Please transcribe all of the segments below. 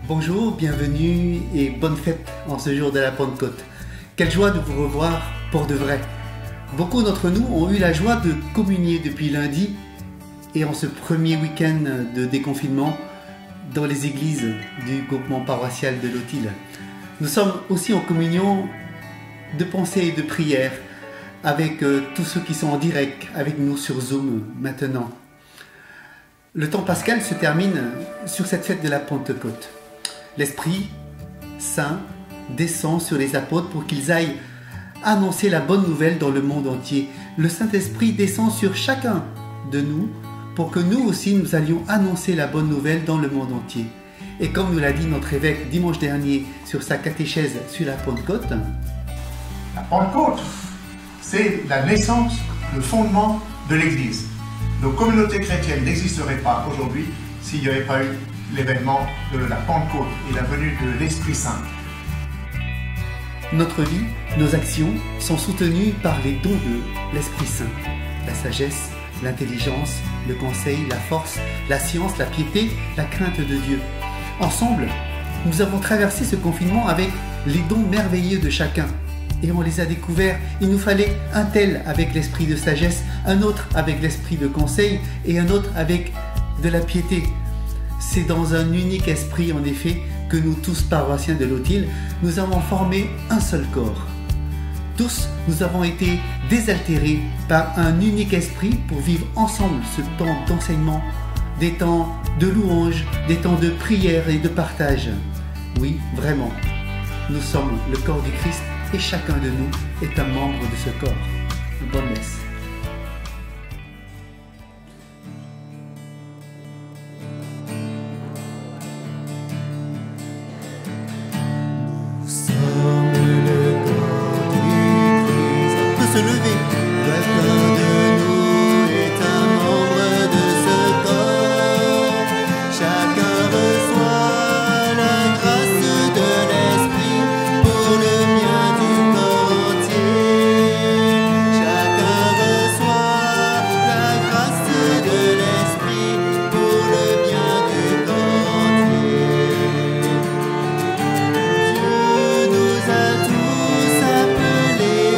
Bonjour, bienvenue et bonne fête en ce jour de la Pentecôte. Quelle joie de vous revoir pour de vrai. Beaucoup d'entre nous ont eu la joie de communier depuis lundi et en ce premier week-end de déconfinement dans les églises du groupement paroissial de Lotil. Nous sommes aussi en communion de pensée et de prière avec tous ceux qui sont en direct avec nous sur Zoom maintenant. Le temps pascal se termine sur cette fête de la Pentecôte. L'Esprit Saint descend sur les apôtres pour qu'ils aillent annoncer la bonne nouvelle dans le monde entier. Le Saint-Esprit descend sur chacun de nous pour que nous aussi nous allions annoncer la bonne nouvelle dans le monde entier. Et comme nous l'a dit notre évêque dimanche dernier sur sa catéchèse sur la Pentecôte, la Pentecôte, c'est la naissance, le fondement de l'Église. Nos communautés chrétiennes n'existeraient pas aujourd'hui s'il n'y avait pas eu l'événement de la Pentecôte et la venue de l'Esprit Saint. Notre vie, nos actions sont soutenues par les dons de l'Esprit Saint. La sagesse, l'intelligence, le conseil, la force, la science, la piété, la crainte de Dieu. Ensemble, nous avons traversé ce confinement avec les dons merveilleux de chacun. Et on les a découverts. Il nous fallait un tel avec l'esprit de sagesse, un autre avec l'esprit de conseil et un autre avec de la piété. C'est dans un unique esprit, en effet, que nous tous paroissiens de Lotil, nous avons formé un seul corps. Tous, nous avons été désaltérés par un unique esprit pour vivre ensemble ce temps d'enseignement, des temps de louange, des temps de prière et de partage. Oui, vraiment, nous sommes le corps du Christ et chacun de nous est un membre de ce corps. Bonne messe. Se lever. Chacun de nous est un membre de ce corps. Chacun reçoit la grâce de l'Esprit pour le bien du corps entier. Chacun reçoit la grâce de l'Esprit pour le bien du corps entier. Dieu nous a tous appelés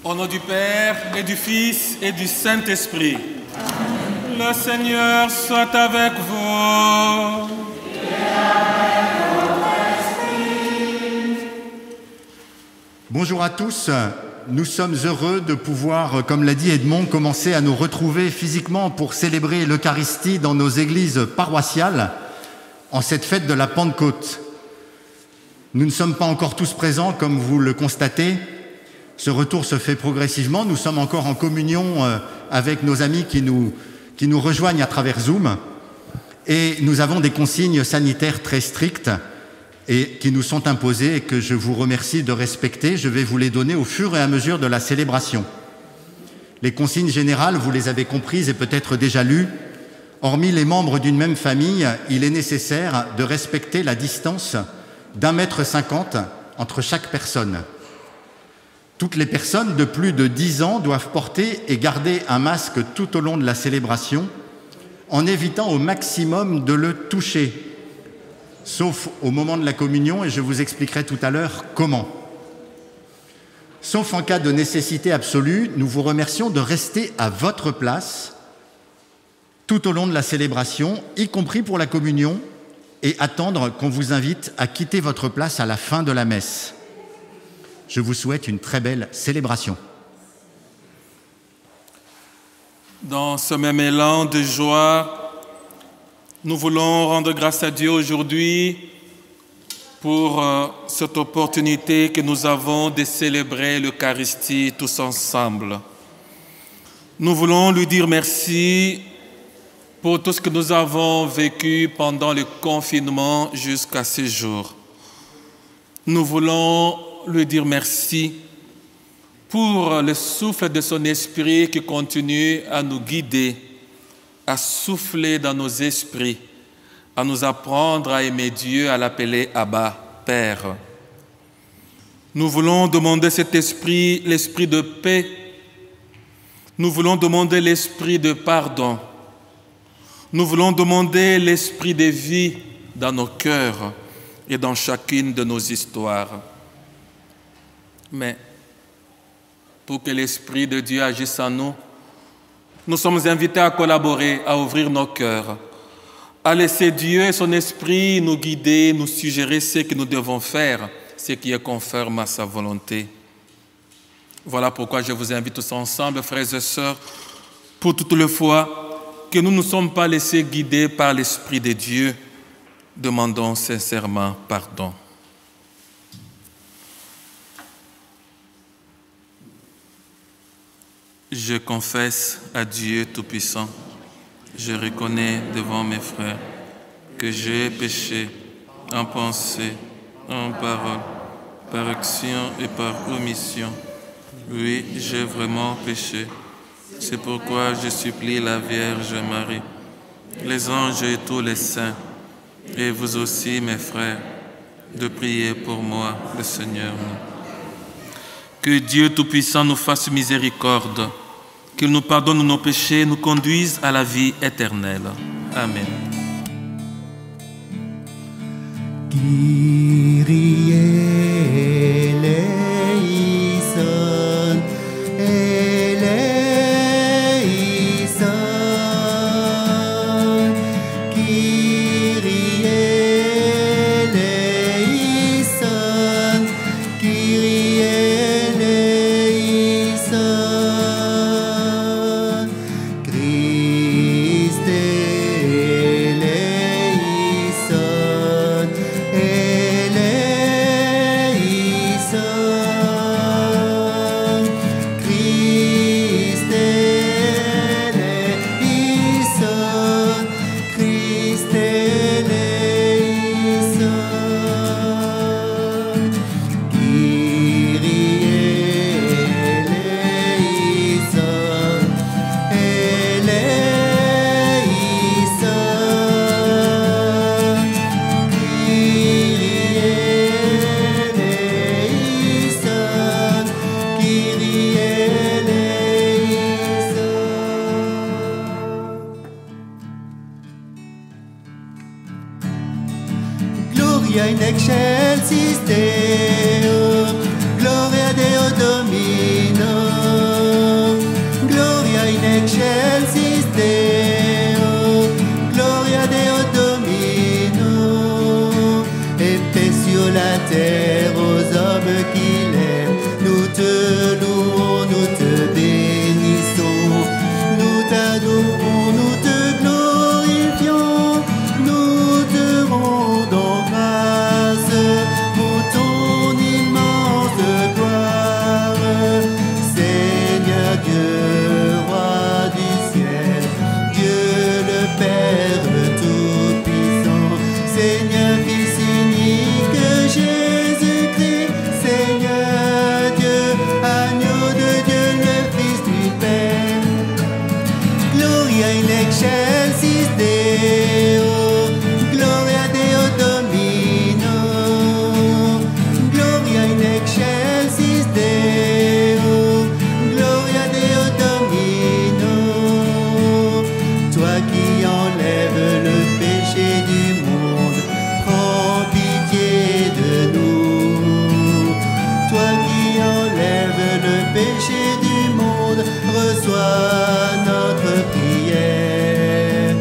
Au nom du Père, et du Fils, et du Saint-Esprit. Le Seigneur soit avec vous. Bonjour à tous. Nous sommes heureux de pouvoir, comme l'a dit Edmond, commencer à nous retrouver physiquement pour célébrer l'Eucharistie dans nos églises paroissiales en cette fête de la Pentecôte. Nous ne sommes pas encore tous présents, comme vous le constatez. Ce retour se fait progressivement. Nous sommes encore en communion avec nos amis qui nous rejoignent à travers Zoom. Et nous avons des consignes sanitaires très strictes et qui nous sont imposées et que je vous remercie de respecter. Je vais vous les donner au fur et à mesure de la célébration. Les consignes générales, vous les avez comprises et peut-être déjà lues. Hormis les membres d'une même famille, il est nécessaire de respecter la distance d'1,50 m entre chaque personne. Toutes les personnes de plus de 10 ans doivent porter et garder un masque tout au long de la célébration, en évitant au maximum de le toucher, sauf au moment de la communion, et je vous expliquerai tout à l'heure comment. Sauf en cas de nécessité absolue, nous vous remercions de rester à votre place tout au long de la célébration, y compris pour la communion, et attendre qu'on vous invite à quitter votre place à la fin de la messe. Je vous souhaite une très belle célébration. Dans ce même élan de joie, nous voulons rendre grâce à Dieu aujourd'hui pour cette opportunité que nous avons de célébrer l'Eucharistie tous ensemble. Nous voulons lui dire merci pour tout ce que nous avons vécu pendant le confinement jusqu'à ce jour. Nous voulons lui dire merci pour le souffle de son esprit qui continue à nous guider, à souffler dans nos esprits, à nous apprendre à aimer Dieu, à l'appeler Abba, Père. Nous voulons demander cet esprit, l'esprit de paix. Nous voulons demander l'esprit de pardon. Nous voulons demander l'esprit de vie dans nos cœurs et dans chacune de nos histoires. Mais pour que l'Esprit de Dieu agisse en nous, nous sommes invités à collaborer, à ouvrir nos cœurs, à laisser Dieu et son Esprit nous guider, nous suggérer ce que nous devons faire, ce qui est conforme à sa volonté. Voilà pourquoi je vous invite tous ensemble, frères et sœurs, pour toute la fois que nous ne sommes pas laissés guider par l'Esprit de Dieu, demandons sincèrement pardon. Je confesse à Dieu Tout-Puissant, je reconnais devant mes frères que j'ai péché en pensée, en parole, par action et par omission. Oui, j'ai vraiment péché. C'est pourquoi je supplie la Vierge Marie, les anges et tous les saints, et vous aussi, mes frères, de prier pour moi, le Seigneur. Que Dieu Tout-Puissant nous fasse miséricorde, qu'il nous pardonne nos péchés, nous conduise à la vie éternelle. Amen. Kyrie eleison, eleison, Kyrie eleison, Kyrie eleison, Christe eleison, Gloria in excelsis Deo, Gloria Deo Domino. terre aux hommes qu'il aime. Nous te louons, nous te bénissons, nous t'adorons, nous te glorifions, nous te rendons grâce pour ton immense gloire. Seigneur Dieu, roi du ciel, Dieu le Père tout-puissant, Seigneur Fils unique, Jésus-Christ, Seigneur Dieu, agneau de Dieu, le Fils du Père. Gloria in excelsis Deo, Gloria Deo Domino, Gloria in excelsis Deo, Gloria Deo Domino. Toi qui enlèves le péché du monde, prends pitié de nous. Toi qui enlèves le péché du monde, reçois notre prière.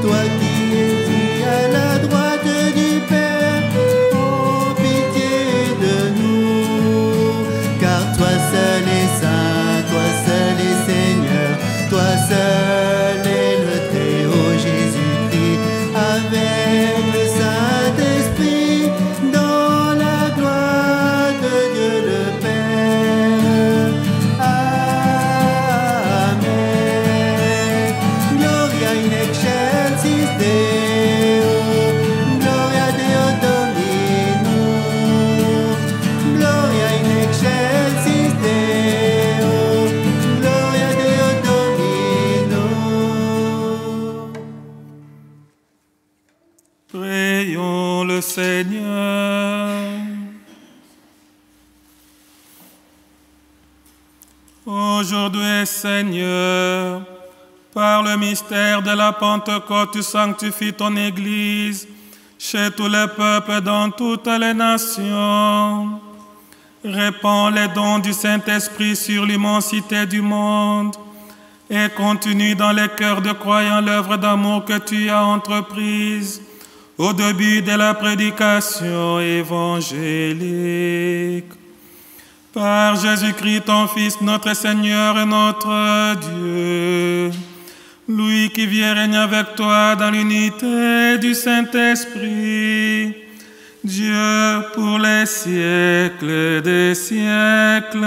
Toi qui es à la droite du Père, prends pitié de nous. Car toi seul est saint, toi seul est Seigneur, toi seul est le Très-Haut Jésus-Christ, avec le Saint-Esprit, dans la gloire de Dieu le Père. Amen. Gloria in excelsis Deo, Gloria Deo Domino, Gloria in excelsis Deo, Gloria Deo Domino. Prions le Seigneur. Aujourd'hui, Seigneur, par le mystère de la Pentecôte, tu sanctifies ton Église chez tous les peuples dans toutes les nations. Répands les dons du Saint-Esprit sur l'immensité du monde et continue dans les cœurs de croyants l'œuvre d'amour que tu as entreprise au début de la prédication évangélique. Par Jésus-Christ, ton Fils, notre Seigneur et notre Dieu, lui qui vit et règne avec toi dans l'unité du Saint-Esprit, Dieu pour les siècles des siècles.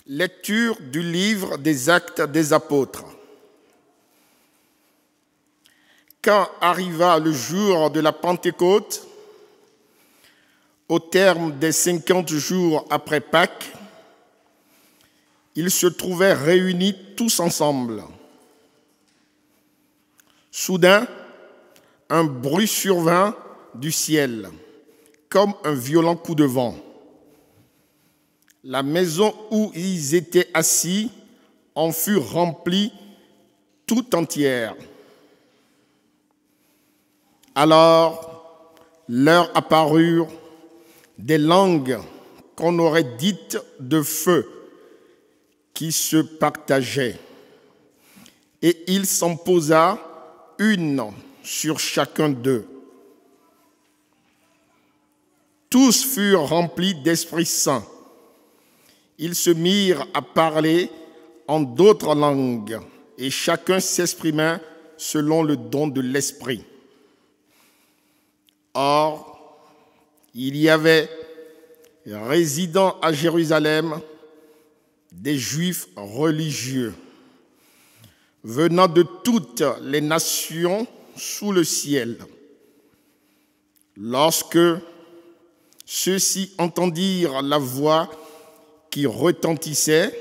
Lecture du livre des Actes des Apôtres. Quand arriva le jour de la Pentecôte, au terme des 50 jours après Pâques, ils se trouvaient réunis tous ensemble. Soudain, un bruit survint du ciel, comme un violent coup de vent. La maison où ils étaient assis en fut remplie tout entière. Alors leur apparurent des langues qu'on aurait dites de feu qui se partageaient. Et il s'en posa une sur chacun d'eux. Tous furent remplis d'Esprit Saint. Ils se mirent à parler en d'autres langues, et chacun s'exprimait selon le don de l'Esprit. Or, il y avait résidant à Jérusalem des Juifs religieux, venant de toutes les nations sous le ciel. Lorsque ceux-ci entendirent la voix qui retentissait,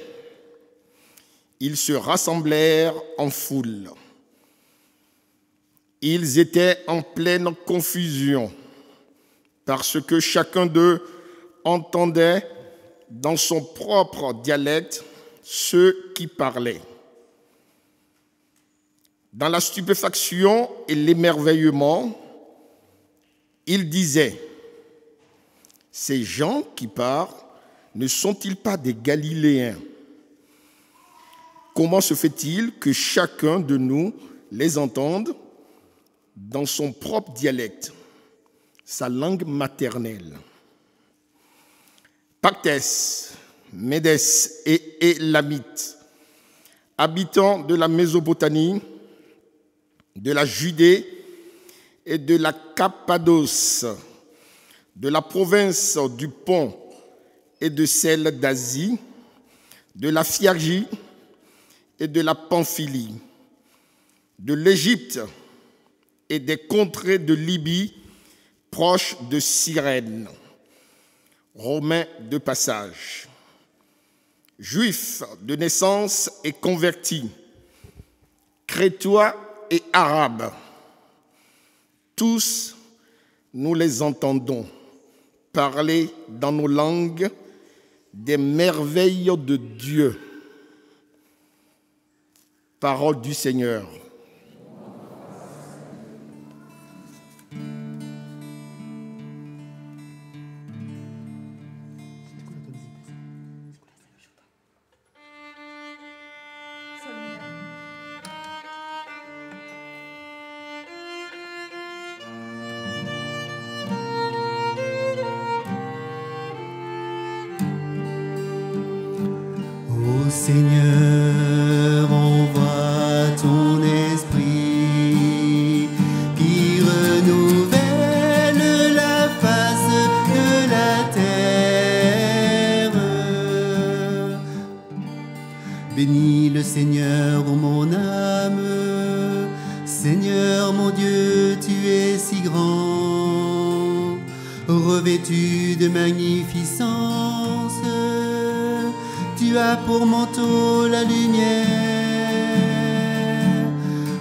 ils se rassemblèrent en foule. Ils étaient en pleine confusion, parce que chacun d'eux entendait dans son propre dialecte ceux qui parlaient. Dans la stupéfaction et l'émerveillement, il disait, « Ces gens qui parlent ne sont-ils pas des Galiléens? Comment se fait-il que chacun de nous les entende dans son propre dialecte, sa langue maternelle? » Pactès, Médès et Élamites, habitants de la Mésopotamie, de la Judée et de la Cappadoce, de la province du Pont et de celle d'Asie, de la Phrygie et de la Pamphylie, de l'Égypte et des contrées de Libye proches de Cyrène, Romains de passage, Juifs de naissance et convertis, Crétois et Arabes, tous nous les entendons parler dans nos langues des merveilles de Dieu. Parole du Seigneur. Ô Seigneur, envoie ton esprit qui renouvelle la face de la terre. Bénis le Seigneur, ô mon âme. Seigneur mon Dieu, tu es si grand, revêtu de magnificence. Tu as pour manteau la lumière.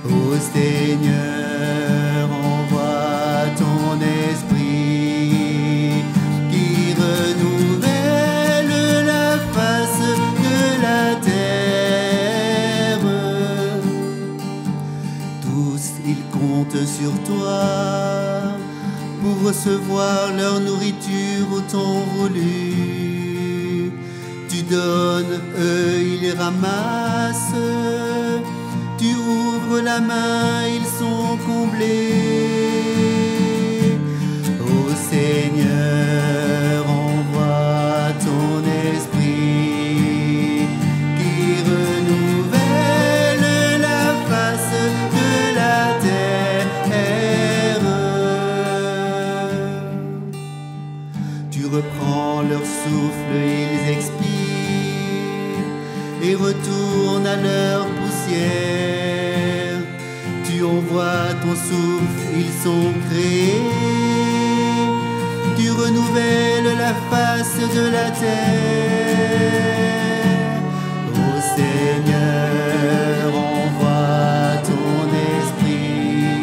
Ô Seigneur, envoie ton esprit qui renouvelle la face de la terre. Tous ils comptent sur toi pour recevoir leur nourriture au temps voulu. Tu donnes, eux ils ramassent. Tu ouvres la main, ils sont comblés. Ô Seigneur, envoie ton esprit qui renouvelle la face de la terre. Tu reprends leur souffle, ils expirent et retournent à leur poussière. Tu envoies ton souffle, ils sont créés. Tu renouvelles la face de la terre. Ô Seigneur, envoie ton esprit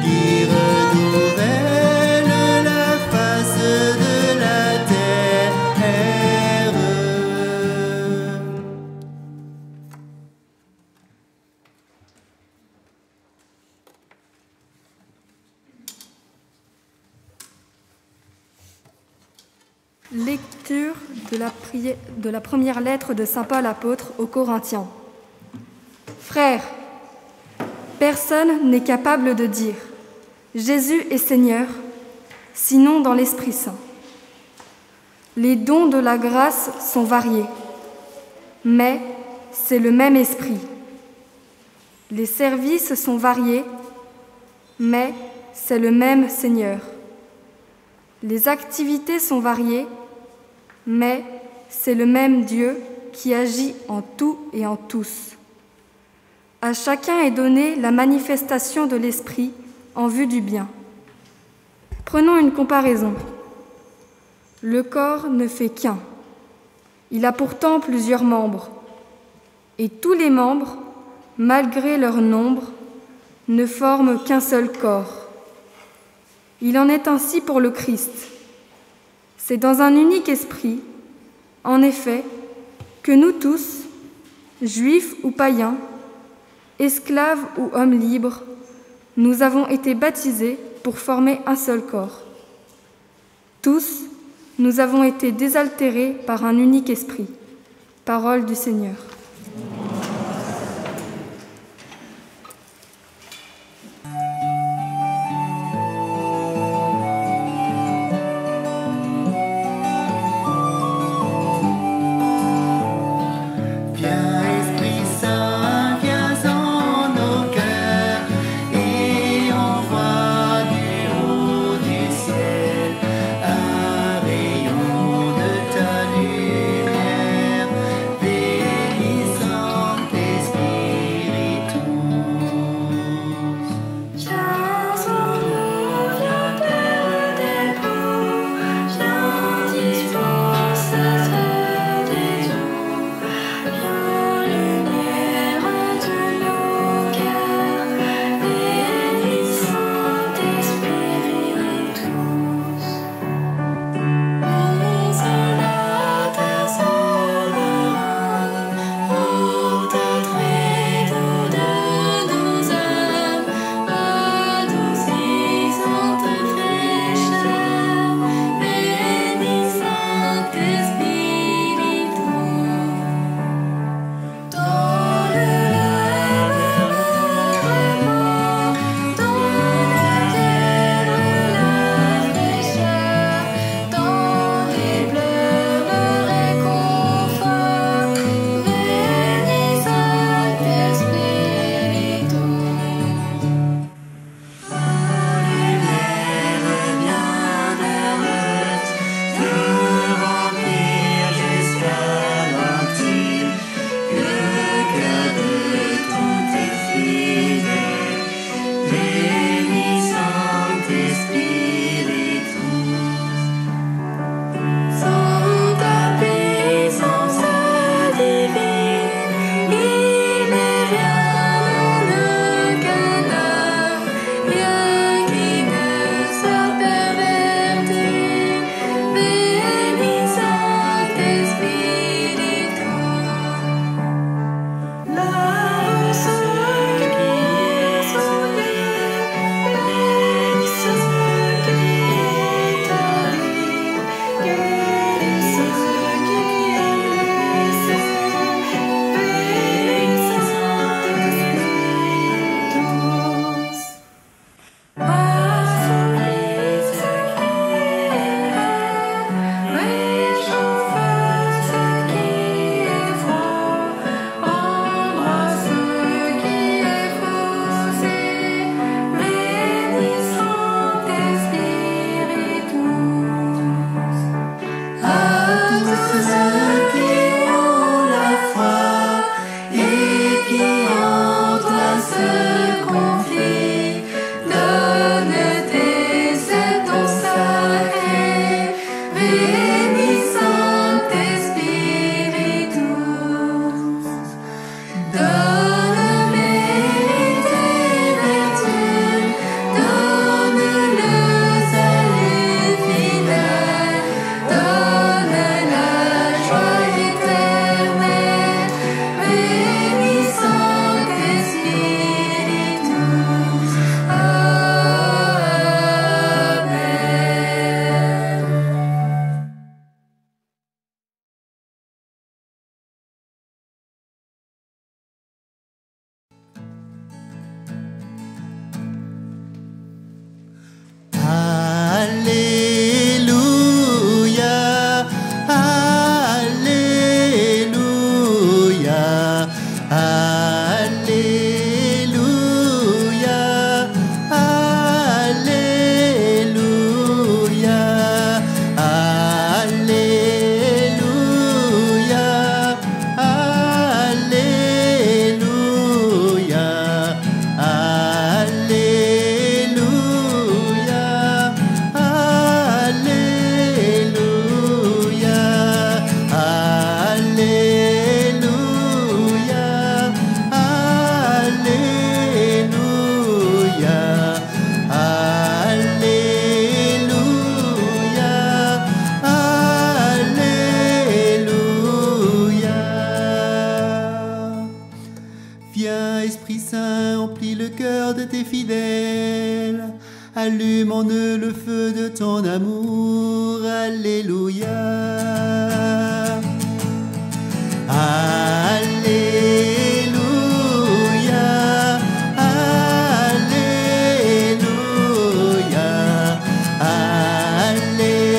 qui renouvelle la face de la terre. Lecture de la première lettre de saint Paul apôtre aux Corinthiens. Frères, personne n'est capable de dire « Jésus est Seigneur », sinon dans l'Esprit Saint. Les dons de la grâce sont variés, mais c'est le même Esprit. Les services sont variés, mais c'est le même Seigneur. Les activités sont variées, mais c'est le même Dieu qui agit en tout et en tous. À chacun est donnée la manifestation de l'Esprit en vue du bien. Prenons une comparaison. Le corps ne fait qu'un. Il a pourtant plusieurs membres. Et tous les membres, malgré leur nombre, ne forment qu'un seul corps. Il en est ainsi pour le Christ. C'est dans un unique esprit, en effet, que nous tous, juifs ou païens, esclaves ou hommes libres, nous avons été baptisés pour former un seul corps. Tous, nous avons été désaltérés par un unique esprit. Parole du Seigneur. Béni l'amour, alléluia. Alléluia, alléluia, alléluia,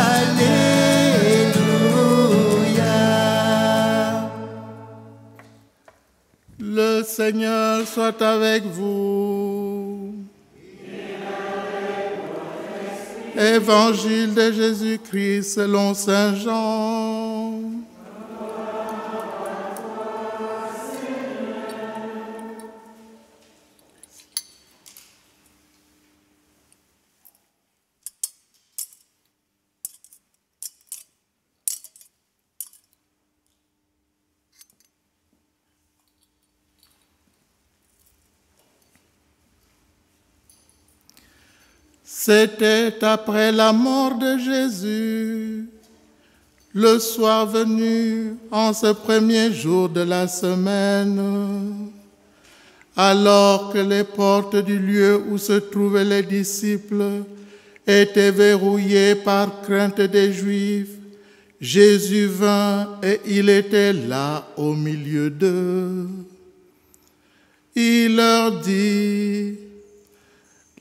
alléluia. Le Seigneur soit avec vous. Évangile de Jésus-Christ selon saint Jean. C'était après la mort de Jésus, le soir venu, en ce premier jour de la semaine, alors que les portes du lieu où se trouvaient les disciples étaient verrouillées par crainte des Juifs, Jésus vint et il était là au milieu d'eux. Il leur dit: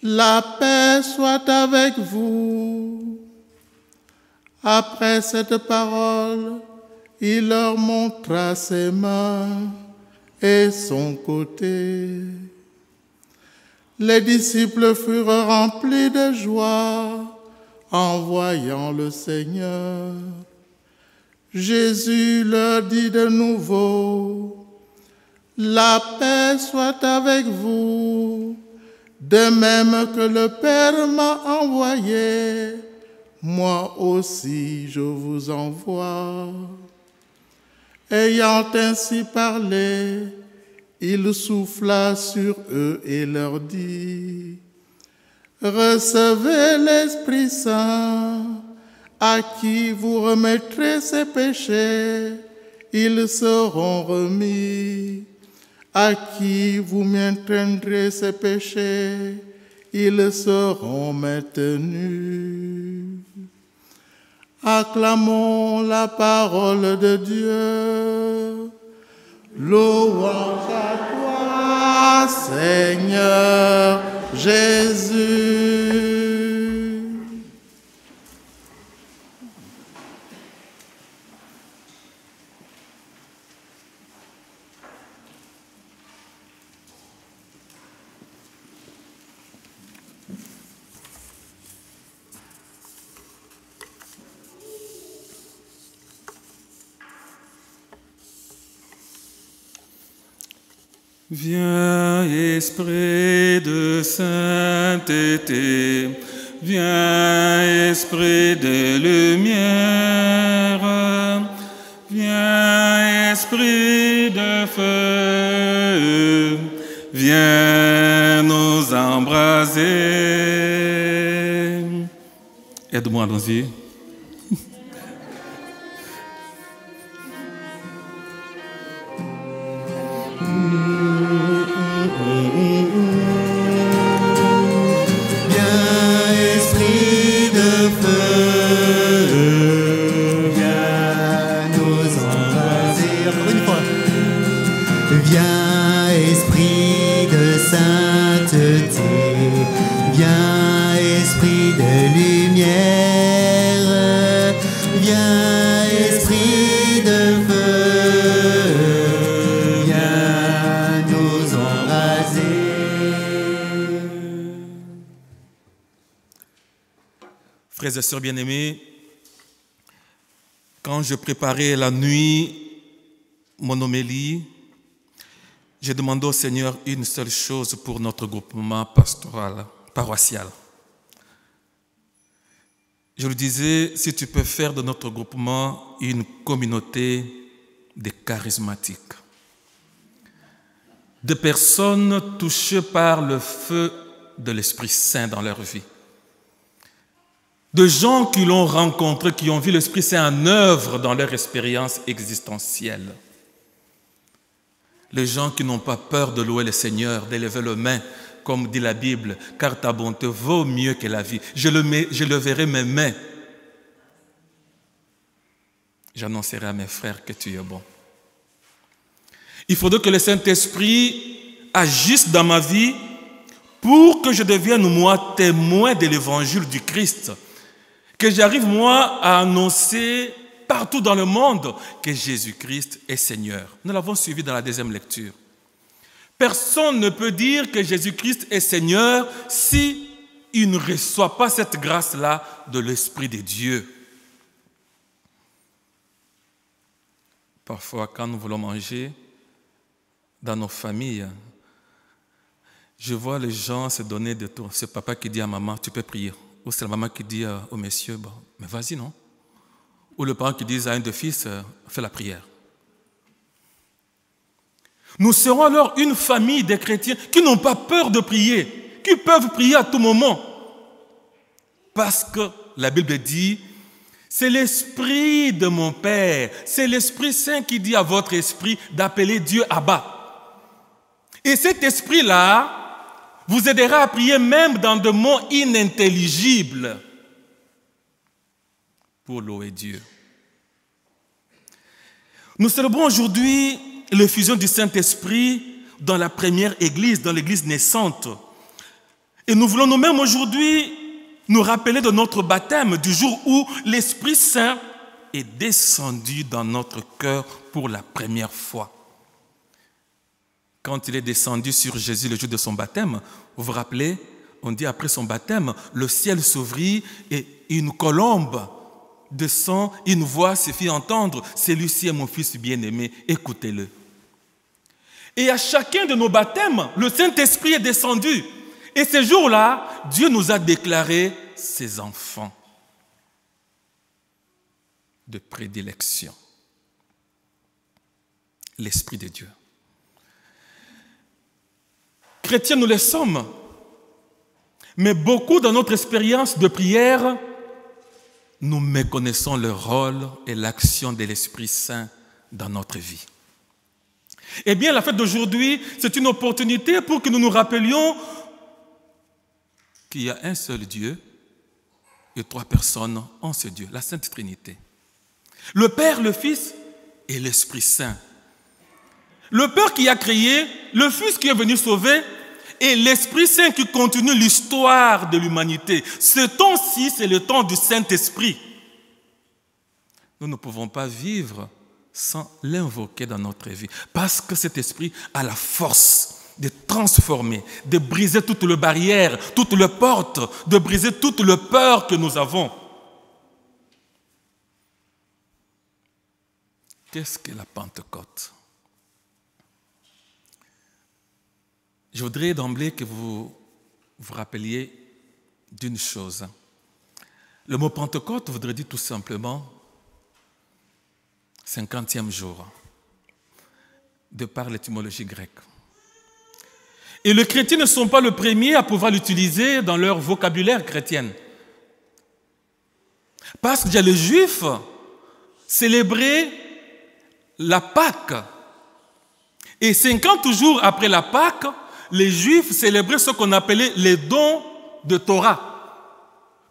la paix soit avec vous. Après cette parole, il leur montra ses mains et son côté. Les disciples furent remplis de joie en voyant le Seigneur. Jésus leur dit de nouveau: la paix soit avec vous. De même que le Père m'a envoyé, moi aussi je vous envoie. Ayant ainsi parlé, il souffla sur eux et leur dit: recevez l'Esprit Saint, à qui vous remettrez ses péchés, ils seront remis. À qui vous maintiendrez ces péchés, ils seront maintenus. Acclamons la parole de Dieu. Louange à toi, Seigneur Jésus. Viens, Esprit de sainteté, viens, Esprit de lumière, viens, Esprit de feu, viens nous embraser. Aide-moi, allons-y. Frères et sœurs bien-aimés, quand je préparais la nuit mon homélie, j'ai demandé au Seigneur une seule chose pour notre groupement pastoral, paroissial. Je lui disais, si tu peux faire de notre groupement une communauté de charismatiques, de personnes touchées par le feu de l'Esprit Saint dans leur vie, de gens qui l'ont rencontré, qui ont vu l'Esprit Saint en œuvre dans leur expérience existentielle. Les gens qui n'ont pas peur de louer le Seigneur, d'élever les mains comme dit la Bible, car ta bonté vaut mieux que la vie. Je le verrai mes mains. J'annoncerai à mes frères que tu es bon. Il faudrait que le Saint-Esprit agisse dans ma vie pour que je devienne, moi, témoin de l'évangile du Christ. Que j'arrive, moi, à annoncer partout dans le monde que Jésus-Christ est Seigneur. Nous l'avons suivi dans la deuxième lecture. Personne ne peut dire que Jésus-Christ est Seigneur si il ne reçoit pas cette grâce-là de l'Esprit de Dieu. Parfois, quand nous voulons manger dans nos familles, je vois les gens se donner des tours. C'est papa qui dit à maman, tu peux prier. Ou c'est la maman qui dit au monsieur, bon, mais vas-y, non? Ou le parent qui dit à un de fils, fais la prière. Nous serons alors une famille de chrétiens qui n'ont pas peur de prier, qui peuvent prier à tout moment. Parce que la Bible dit, c'est l'Esprit de mon Père, c'est l'Esprit Saint qui dit à votre esprit d'appeler Dieu Abba. Et cet esprit-là vous aidera à prier même dans des mots inintelligibles pour louer Dieu. Nous célébrons aujourd'hui l'effusion du Saint-Esprit dans la première église, dans l'église naissante. Et nous voulons nous-mêmes aujourd'hui nous rappeler de notre baptême, du jour où l'Esprit Saint est descendu dans notre cœur pour la première fois. Quand il est descendu sur Jésus le jour de son baptême, vous vous rappelez, on dit après son baptême, le ciel s'ouvrit et une colombe descend, une voix se fit entendre, celui-ci est mon fils bien-aimé, écoutez-le. Et à chacun de nos baptêmes, le Saint-Esprit est descendu. Et ce jour-là, Dieu nous a déclarés ses enfants de prédilection. L'Esprit de Dieu. Chrétiens, nous le sommes. Mais beaucoup dans notre expérience de prière, nous méconnaissons le rôle et l'action de l'Esprit Saint dans notre vie. Eh bien, la fête d'aujourd'hui, c'est une opportunité pour que nous nous rappelions qu'il y a un seul Dieu et trois personnes en ce Dieu, la Sainte Trinité. Le Père, le Fils et l'Esprit Saint. Le Père qui a créé, le Fils qui est venu sauver et l'Esprit Saint qui continue l'histoire de l'humanité. Ce temps-ci, c'est le temps du Saint-Esprit. Nous ne pouvons pas vivre sans l'invoquer dans notre vie. Parce que cet esprit a la force de transformer, de briser toutes les barrières, toutes les portes, de briser toutes les peurs que nous avons. Qu'est-ce que la Pentecôte? Je voudrais d'emblée que vous vous rappeliez d'une chose. Le mot Pentecôte voudrait dire tout simplement 50e jour, de par l'étymologie grecque. Et les chrétiens ne sont pas les premiers à pouvoir l'utiliser dans leur vocabulaire chrétien. Parce que les Juifs célébraient la Pâque. Et 50 jours après la Pâque, les Juifs célébraient ce qu'on appelait les dons de Torah.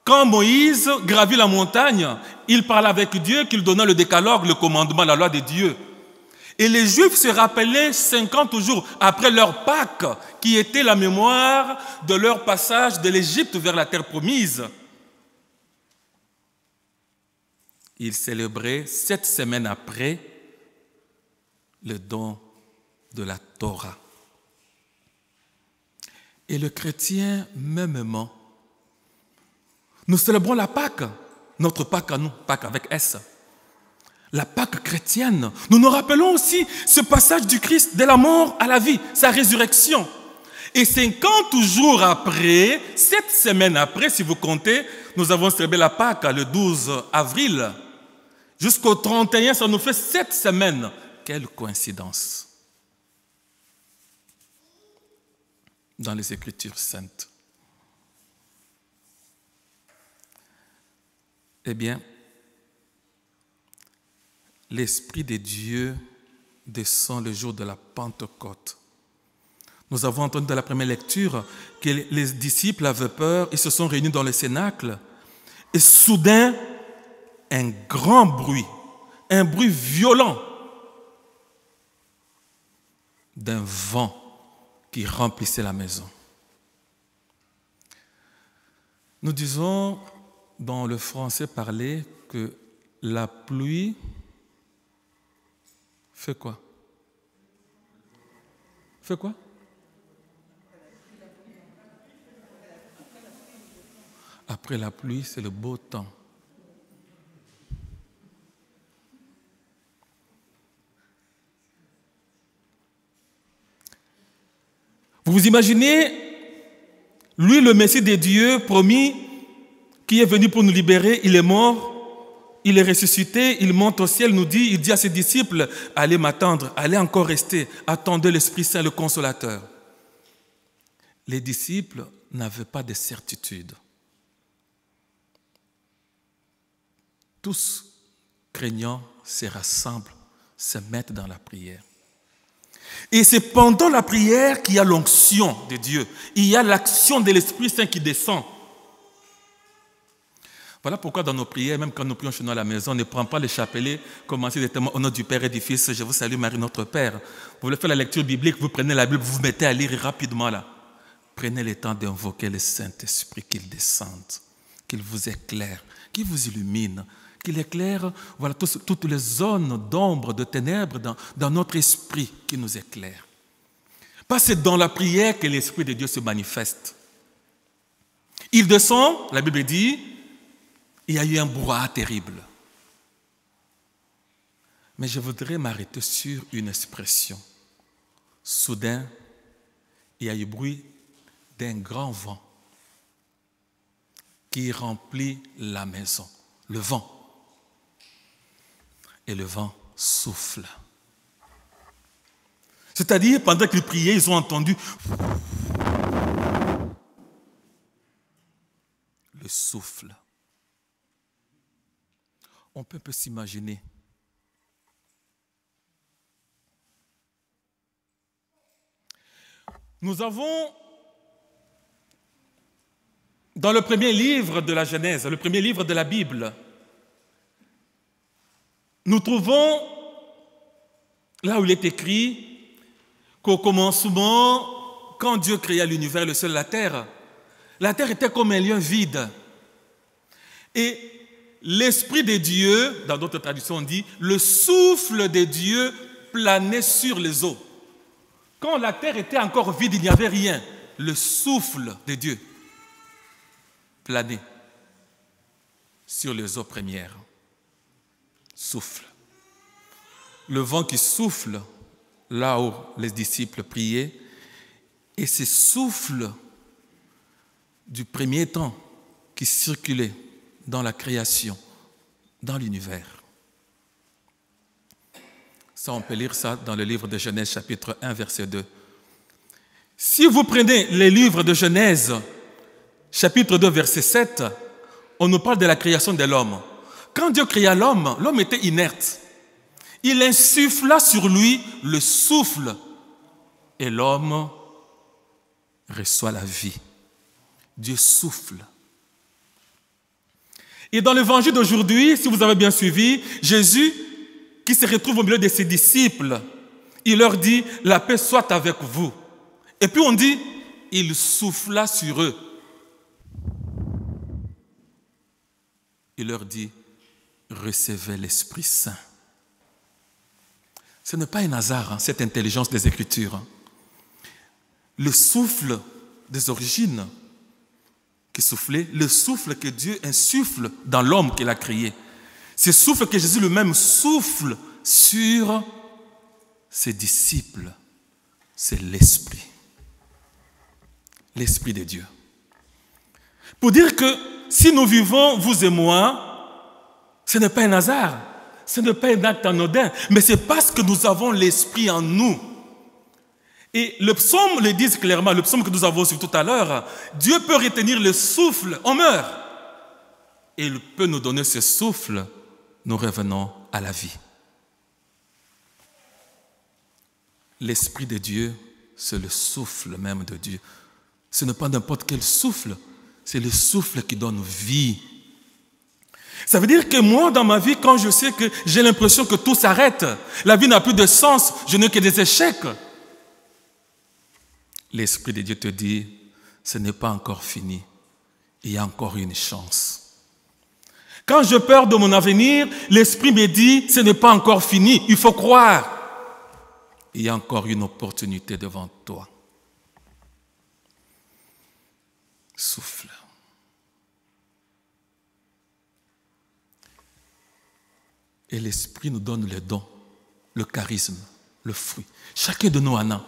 Quand Moïse gravit la montagne, il parlait avec Dieu, qu'il donna le décalogue, le commandement, la loi de Dieu. Et les Juifs se rappelaient 50 jours après leur Pâque, qui était la mémoire de leur passage de l'Égypte vers la terre promise. Ils célébraient 7 semaines après le don de la Torah. Et le chrétien, mêmement, nous célébrons la Pâque, notre Pâque à nous, Pâque avec S. La Pâque chrétienne. Nous nous rappelons aussi ce passage du Christ de la mort à la vie, sa résurrection. Et 50 jours après, 7 semaines après, si vous comptez, nous avons célébré la Pâque le 12 avril. Jusqu'au 31, ça nous fait 7 semaines. Quelle coïncidence! Dans les Écritures saintes. Eh bien, l'Esprit de Dieu descend le jour de la Pentecôte. Nous avons entendu dans la première lecture que les disciples avaient peur, ils se sont réunis dans le cénacle et soudain, un grand bruit, un bruit violent d'un vent qui remplissait la maison. Nous disons dans le français parlé que la pluie fait quoi? Fait quoi? Après la pluie, c'est le beau temps. Vous vous imaginez, lui, le Messie des dieux promis, qui est venu pour nous libérer, il est mort, il est ressuscité, il monte au ciel, il dit à ses disciples, allez m'attendre, allez encore rester, attendez l'Esprit Saint, le Consolateur. Les disciples n'avaient pas de certitude. Tous, craignants, se rassemblent, se mettent dans la prière. Et c'est pendant la prière qu'il y a l'onction de Dieu. Il y a l'action de l'Esprit Saint qui descend. Voilà pourquoi dans nos prières, même quand nous prions chez nous à la maison, on ne prend pas le chapelet, commencez directement au nom du Père et du Fils, je vous salue Marie notre Père. Vous voulez faire la lecture biblique, vous prenez la Bible, vous vous mettez à lire rapidement là. Prenez le temps d'invoquer le Saint-Esprit, qu'il descende, qu'il vous éclaire, qu'il vous illumine, qu'il éclaire voilà, toutes les zones d'ombre, de ténèbres dans notre esprit qui nous éclaire. Parce que c'est dans la prière que l'Esprit de Dieu se manifeste. Il descend, la Bible dit, il y a eu un brouhaha terrible. Mais je voudrais m'arrêter sur une expression. Soudain, il y a eu bruit d'un grand vent qui remplit la maison. Le vent. Et le vent souffle. C'est-à-dire, pendant qu'ils priaient, ils ont entendu le souffle. On peut s'imaginer. Nous avons, dans le premier livre de la Genèse, le premier livre de la Bible, nous trouvons, là où il est écrit, qu'au commencement, quand Dieu créa l'univers, le ciel et la terre était comme un lieu vide. Et l'Esprit de Dieu, dans d'autres traductions on dit, le souffle de Dieu planait sur les eaux. Quand la terre était encore vide, il n'y avait rien. Le souffle de Dieu planait sur les eaux premières. Souffle. Le vent qui souffle là où les disciples priaient, et ce souffle du premier temps qui circulait dans la création, dans l'univers. Ça, on peut lire ça dans le livre de Genèse, chapitre 1, verset 2. Si vous prenez les livres de Genèse, chapitre 2, verset 7, on nous parle de la création de l'homme. Quand Dieu créa l'homme, l'homme était inerte. Il insuffla sur lui le souffle et l'homme reçoit la vie. Dieu souffle. Et dans l'évangile d'aujourd'hui, si vous avez bien suivi, Jésus, qui se retrouve au milieu de ses disciples, il leur dit, la paix soit avec vous. Et puis on dit, il souffla sur eux. Il leur dit, recevez l'Esprit Saint. Ce n'est pas un hasard, cette intelligence des Écritures. Le souffle des origines qui soufflait, le souffle que Dieu insuffle dans l'homme qu'il a créé. Ce souffle que Jésus lui-même souffle sur ses disciples, c'est l'Esprit. L'Esprit de Dieu. Pour dire que si nous vivons, vous et moi, ce n'est pas un hasard, ce n'est pas un acte anodin, mais c'est parce que nous avons l'Esprit en nous. Et le psaume le dit clairement, le psaume que nous avons su tout à l'heure, Dieu peut retenir le souffle, on meurt. Et il peut nous donner ce souffle, nous revenons à la vie. L'Esprit de Dieu c'est le souffle même de Dieu. Ce n'est pas n'importe quel souffle, c'est le souffle qui donne vie. Ça veut dire que moi, dans ma vie, quand je sais que j'ai l'impression que tout s'arrête, la vie n'a plus de sens, je n'ai que des échecs, l'Esprit de Dieu te dit, ce n'est pas encore fini, il y a encore une chance. Quand je peur de mon avenir, l'Esprit me dit, ce n'est pas encore fini, il faut croire. Il y a encore une opportunité devant toi. Souffle. Et l'Esprit nous donne le don, le charisme, le fruit. Chacun de nous en a.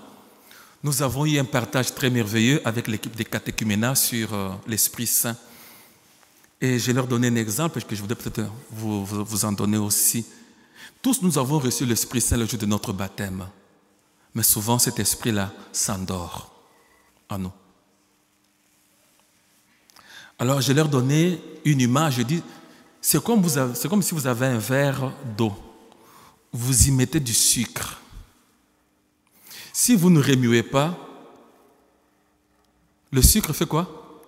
Nous avons eu un partage très merveilleux avec l'équipe des catéchuménats sur l'Esprit Saint. Et je leur donné un exemple que je voudrais peut-être vous en donner aussi. Tous nous avons reçu l'Esprit Saint le jour de notre baptême. Mais souvent, cet esprit-là s'endort en nous. Alors, je leur donnais une image. Je dis, c'est comme si vous avez un verre d'eau. Vous y mettez du sucre. Si vous ne remuez pas, le sucre fait quoi?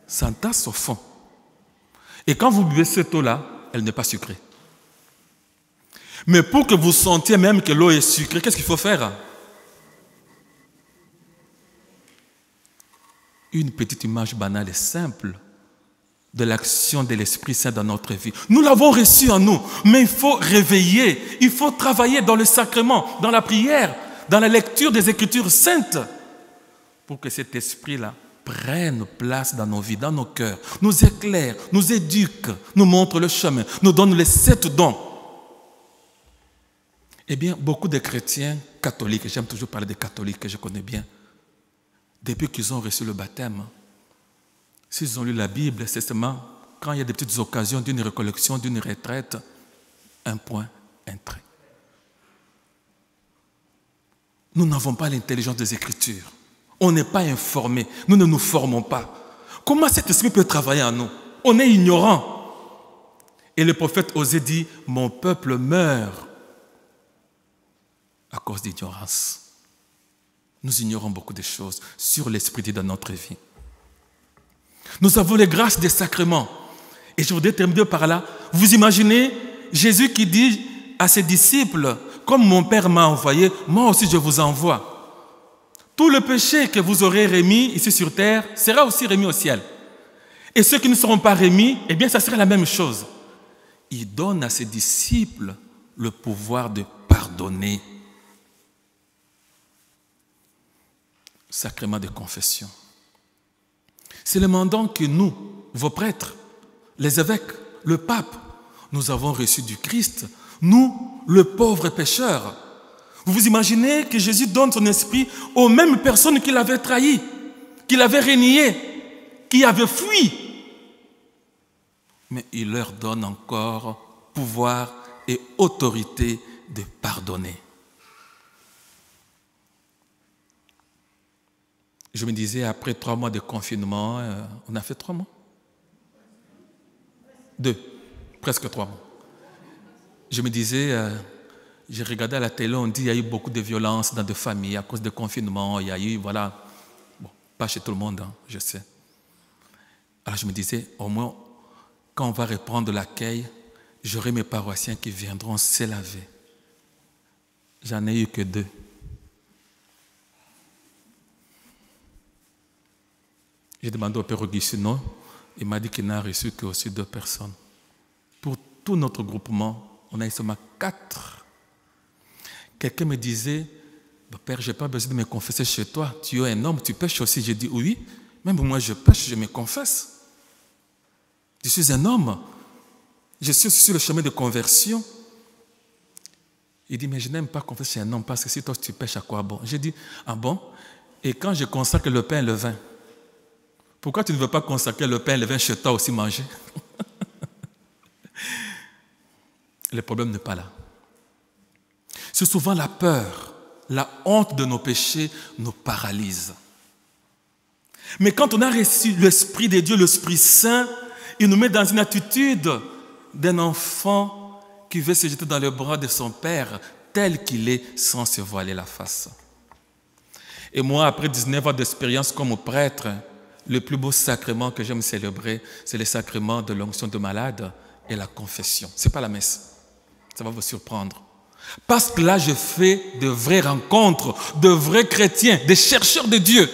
S'entasse au fond. Et quand vous buvez cette eau-là, elle n'est pas sucrée. Mais pour que vous sentiez même que l'eau est sucrée, qu'est-ce qu'il faut faire? Une petite image banale et simple de l'action de l'Esprit Saint dans notre vie. Nous l'avons reçu en nous, mais il faut réveiller, il faut travailler dans le sacrement, dans la prière, dans la lecture des Écritures saintes, pour que cet esprit-là prenne place dans nos vies, dans nos cœurs, nous éclaire, nous éduque, nous montre le chemin, nous donne les 7 dons. Eh bien, beaucoup de chrétiens catholiques, j'aime toujours parler des catholiques que je connais bien, depuis qu'ils ont reçu le baptême, s'ils ont lu la Bible, c'est seulement quand il y a des petites occasions d'une récollection, d'une retraite, un point, un trait. Nous n'avons pas l'intelligence des Écritures. On n'est pas informés. Nous ne nous formons pas. Comment cet esprit peut travailler en nous? On est ignorant. Et le prophète Osée dit, mon peuple meurt à cause d'ignorance. Nous ignorons beaucoup de choses sur l'Esprit de Dieu dans notre vie. Nous avons les grâces des sacrements. Et je voudrais terminer par là. Vous imaginez Jésus qui dit à ses disciples, comme mon Père m'a envoyé, moi aussi je vous envoie. Tout le péché que vous aurez remis ici sur terre sera aussi remis au ciel. Et ceux qui ne seront pas remis, eh bien ça sera la même chose. Il donne à ses disciples le pouvoir de pardonner. Sacrement de confession. C'est le mandat que nous, vos prêtres, les évêques, le pape, nous avons reçu du Christ, nous, le pauvre pécheur. Vous vous imaginez que Jésus donne son esprit aux mêmes personnes qui l'avaient trahi, qui l'avaient renié, qui avaient fui. Mais il leur donne encore pouvoir et autorité de pardonner. Je me disais, après 3 mois de confinement, on a fait 3 mois 2, presque 3 mois. Je me disais, j'ai regardé à la télé, on dit qu'il y a eu beaucoup de violences dans des familles à cause du confinement, il y a eu, voilà, bon, pas chez tout le monde, hein, je sais. Alors je me disais, au moins, quand on va reprendre l'accueil, j'aurai mes paroissiens qui viendront se laver. J'en ai eu que 2. J'ai demandé au Père Augustino, il m'a dit qu'il n'a reçu que aussi 2 personnes. Pour tout notre groupement, on a eu seulement 4. Quelqu'un me disait, Père, je n'ai pas besoin de me confesser chez toi. Tu es un homme, tu pêches aussi. J'ai dit oui, même moi je pêche, je me confesse. Je suis un homme. Je suis aussi sur le chemin de conversion. Il dit, mais je n'aime pas confesser chez un homme parce que si toi tu pêches, à quoi bon? J'ai dit, ah bon? Et quand je consacre le pain et le vin, pourquoi tu ne veux pas consacrer le pain et le vin chez toi aussi manger? Le problème n'est pas là. C'est souvent la peur, la honte de nos péchés nous paralyse. Mais quand on a reçu l'Esprit de Dieu, l'Esprit Saint, il nous met dans une attitude d'un enfant qui veut se jeter dans les bras de son Père tel qu'il est sans se voiler la face. Et moi, après 19 ans d'expérience comme prêtre, le plus beau sacrement que j'aime célébrer, c'est le sacrement de l'onction de malade et la confession. Ce n'est pas la messe. Ça va vous surprendre. Parce que là, je fais de vraies rencontres, de vrais chrétiens, des chercheurs de Dieu.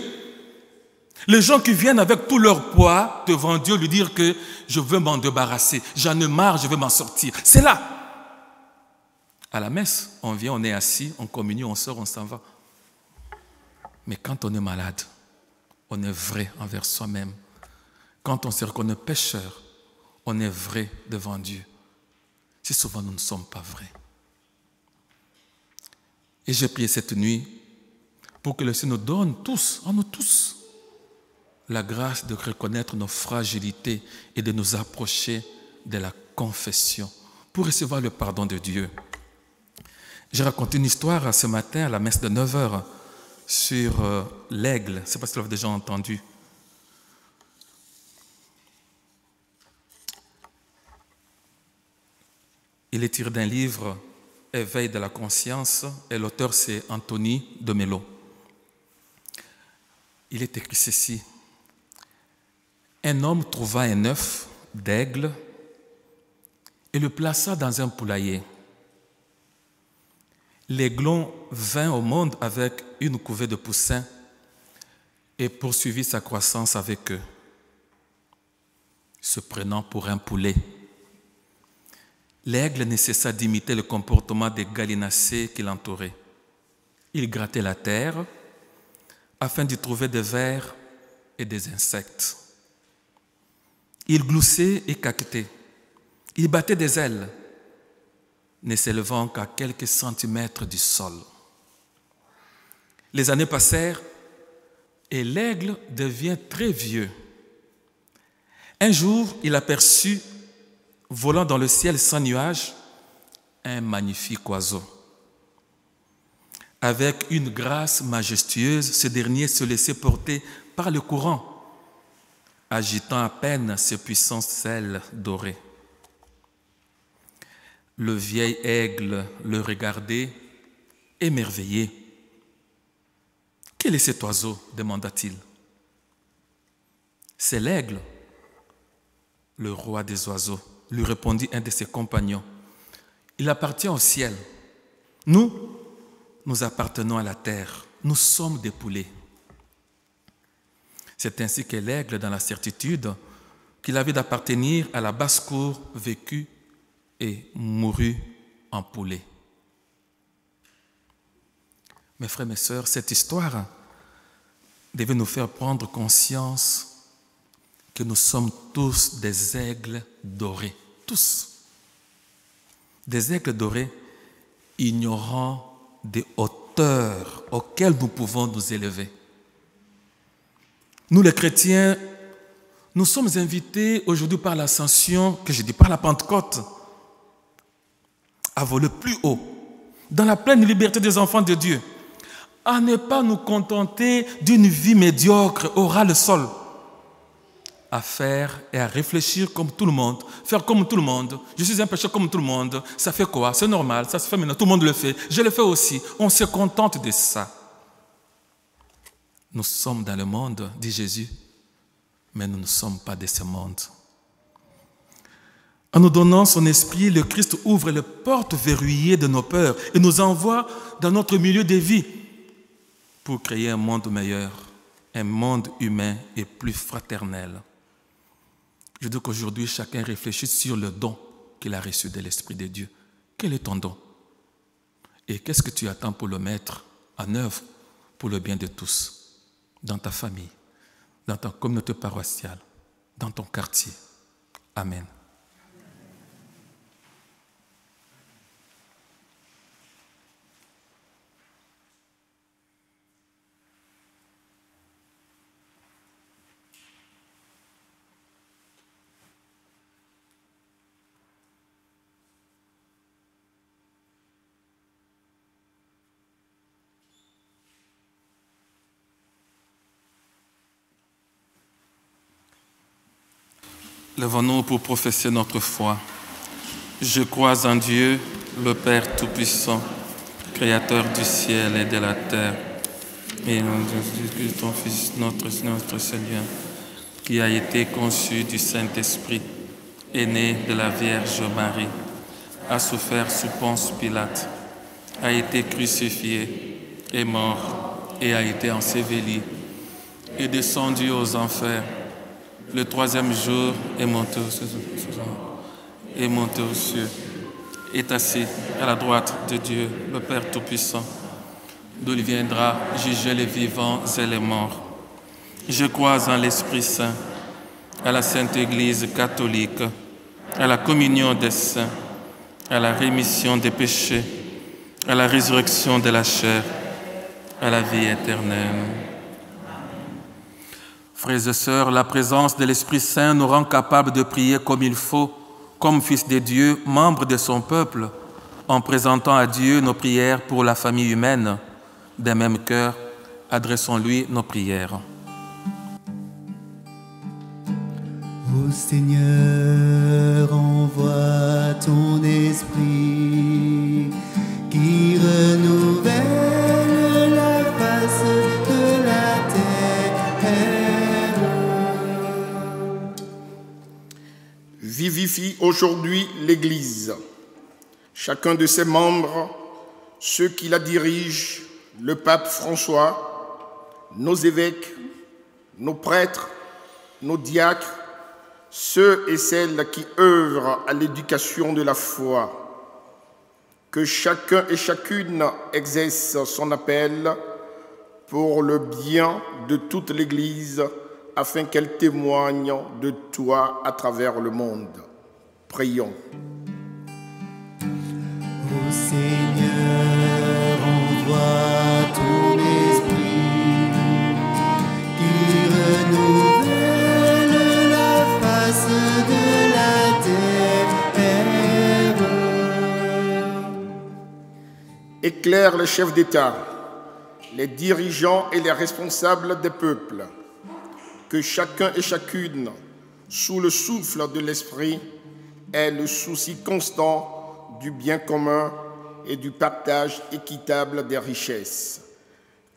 Les gens qui viennent avec tout leur poids devant Dieu lui dire que je veux m'en débarrasser, j'en ai marre, je veux m'en sortir. C'est là. À la messe, on vient, on est assis, on communie, on sort, on s'en va. Mais quand on est malade, on est vrai envers soi-même. Quand on se reconnaît pécheur, on est vrai devant Dieu. Si souvent nous ne sommes pas vrais. Et j'ai prié cette nuit pour que le Seigneur nous donne tous, en nous tous, la grâce de reconnaître nos fragilités et de nous approcher de la confession pour recevoir le pardon de Dieu. J'ai raconté une histoire ce matin à la messe de 9h sur l'aigle. Je ne sais pas si vous l'avez déjà entendu. Il est tiré d'un livre Éveil de la conscience et l'auteur c'est Anthony de Mello. Il est écrit ceci. Un homme trouva un œuf d'aigle et le plaça dans un poulailler. L'aiglon vint au monde avec une couvée de poussins et poursuivit sa croissance avec eux, se prenant pour un poulet. L'aigle ne cessa d'imiter le comportement des gallinacés qui l'entouraient. Il grattait la terre afin d'y trouver des vers et des insectes. Il gloussait et caquetait. Il battait des ailes, ne s'élevant qu'à quelques centimètres du sol. Les années passèrent et l'aigle devient très vieux. Un jour, il aperçut, volant dans le ciel sans nuages, un magnifique oiseau. Avec une grâce majestueuse, ce dernier se laissait porter par le courant, agitant à peine ses puissantes ailes dorées. Le vieil aigle le regardait, émerveillé. « Quel est cet oiseau ?» demanda-t-il. « C'est l'aigle, le roi des oiseaux, » lui répondit un de ses compagnons. « Il appartient au ciel. Nous, nous appartenons à la terre. Nous sommes des poulets. » C'est ainsi que l'aigle, dans la certitude qu'il avait d'appartenir à la basse-cour, vécut et mourut en poulet. Mes frères, mes sœurs, cette histoire devait nous faire prendre conscience que nous sommes tous des aigles dorés, tous. Des aigles dorés ignorant des hauteurs auxquelles nous pouvons nous élever. Nous les chrétiens, nous sommes invités aujourd'hui par l'Ascension, que je dis par la Pentecôte, à voler plus haut, dans la pleine liberté des enfants de Dieu, à ne pas nous contenter d'une vie médiocre au ras le sol, à faire et à réfléchir comme tout le monde, faire comme tout le monde. Je suis un pécheur comme tout le monde, ça fait quoi? C'est normal, ça se fait maintenant, tout le monde le fait, je le fais aussi. On se contente de ça. Nous sommes dans le monde, dit Jésus, mais nous ne sommes pas de ce monde. En nous donnant son esprit, le Christ ouvre les portes verrouillées de nos peurs et nous envoie dans notre milieu de vie pour créer un monde meilleur, un monde humain et plus fraternel. Je dis qu'aujourd'hui, chacun réfléchit sur le don qu'il a reçu de l'Esprit de Dieu. Quel est ton don? Et qu'est-ce que tu attends pour le mettre en œuvre pour le bien de tous, dans ta famille, dans ta communauté paroissiale, dans ton quartier? Amen. Lèvons-nous pour professer notre foi. Je crois en Dieu, le Père Tout-Puissant, Créateur du ciel et de la terre, et de ton Fils, notre Seigneur, qui a été conçu du Saint-Esprit, est né de la Vierge Marie, a souffert sous Ponce Pilate, a été crucifié, est mort et a été enseveli, est descendu aux enfers. Le troisième jour est monté aux cieux, est assis à la droite de Dieu, le Père Tout-Puissant, d'où il viendra juger les vivants et les morts. Je crois en l'Esprit Saint, à la Sainte Église catholique, à la communion des saints, à la rémission des péchés, à la résurrection de la chair, à la vie éternelle. Frères et sœurs, la présence de l'Esprit Saint nous rend capables de prier comme il faut, comme fils de Dieu, membres de son peuple, en présentant à Dieu nos prières pour la famille humaine. D'un même cœur, adressons-lui nos prières. Ô Seigneur, envoie ton esprit qui renouvelle la face de la terre. Vivifie aujourd'hui l'Église, chacun de ses membres, ceux qui la dirigent, le pape François, nos évêques, nos prêtres, nos diacres, ceux et celles qui œuvrent à l'éducation de la foi. Que chacun et chacune exerce son appel pour le bien de toute l'Église, afin qu'elle témoigne de toi à travers le monde. Prions. Ô Seigneur, envoie ton esprit qui renouvelle la face de la terre. Éclaire les chefs d'État, les dirigeants et les responsables des peuples, que chacun et chacune, sous le souffle de l'Esprit, ait le souci constant du bien commun et du partage équitable des richesses.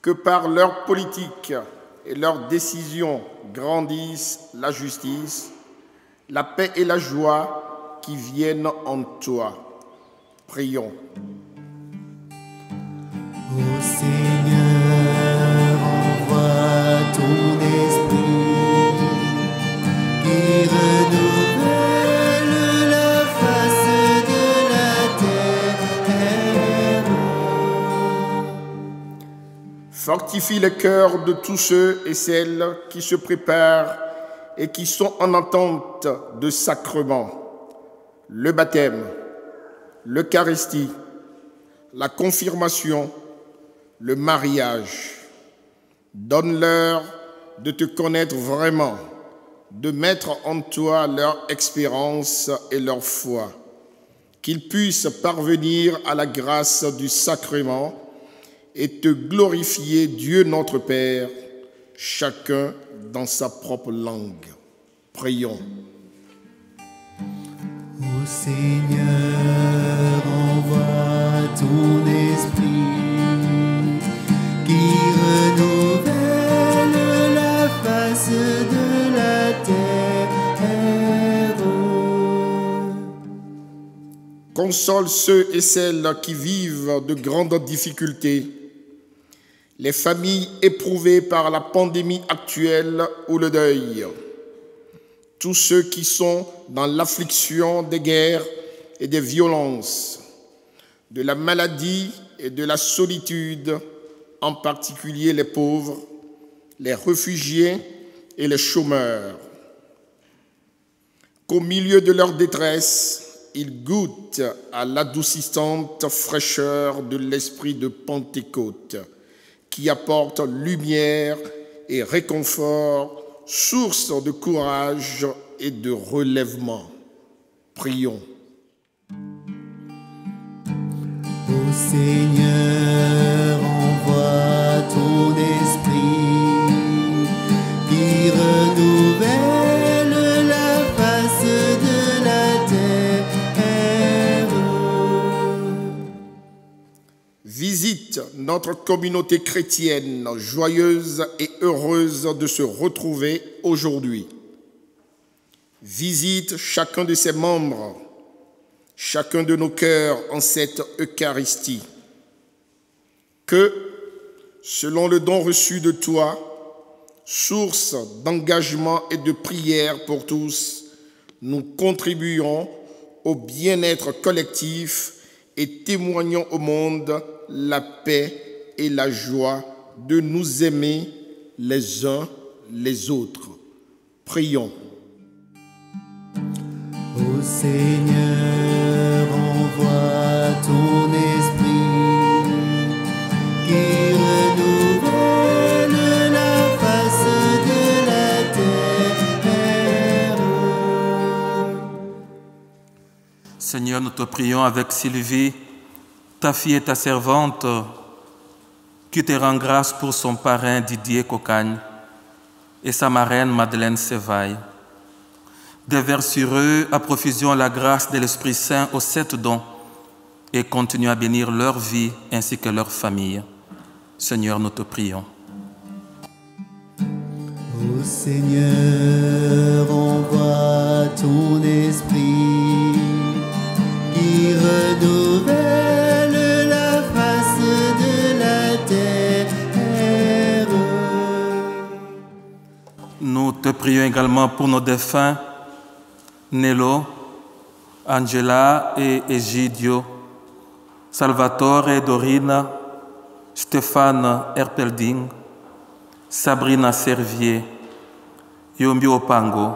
Que par leur politique et leurs décisions grandissent la justice, la paix et la joie qui viennent en toi. Prions. Ô Seigneur, envoie ton esprit qui renouvelle la face de la terre. Fortifie le cœur de tous ceux et celles qui se préparent et qui sont en attente de sacrements, le baptême, l'Eucharistie, la confirmation, le mariage. Donne-leur de te connaître vraiment, de mettre en toi leur espérance et leur foi, qu'ils puissent parvenir à la grâce du sacrement et te glorifier, Dieu notre Père, chacun dans sa propre langue. Prions. Ô Seigneur, envoie ton esprit qui renouvelle la face de la terre. Console ceux et celles qui vivent de grandes difficultés, les familles éprouvées par la pandémie actuelle ou le deuil, tous ceux qui sont dans l'affliction des guerres et des violences, de la maladie et de la solitude, en particulier les pauvres, les réfugiés et les chômeurs. Qu'au milieu de leur détresse, ils goûtent à l'adoucissante fraîcheur de l'esprit de Pentecôte, qui apporte lumière et réconfort, source de courage et de relèvement. Prions. Ô Seigneur, envoie ton esprit qui renouvelle la face de la terre. Visite notre communauté chrétienne joyeuse et heureuse de se retrouver aujourd'hui. Visite chacun de ses membres, chacun de nos cœurs en cette Eucharistie. Que, selon le don reçu de toi, source d'engagement et de prière pour tous, nous contribuons au bien-être collectif et témoignons au monde la paix et la joie de nous aimer les uns les autres. Prions. Ô Seigneur, envoie ton esprit qui renouvelle la face de la terre. Seigneur, nous te prions avec Sylvie, ta fille et ta servante, qui te rend grâce pour son parrain Didier Cocagne et sa marraine Madeleine Sévaille. Déverse sur eux à profusion la grâce de l'Esprit Saint aux 7 dons et continue à bénir leur vie ainsi que leur famille. Seigneur, nous te prions. Ô Seigneur, envoie ton esprit qui renouvelle la face de la terre. Nous te prions également pour nos défunts, Nello, Angela et Egidio, Salvatore et Dorina, Stéphane Erpelding, Sabrina Servier, Yombi Opango,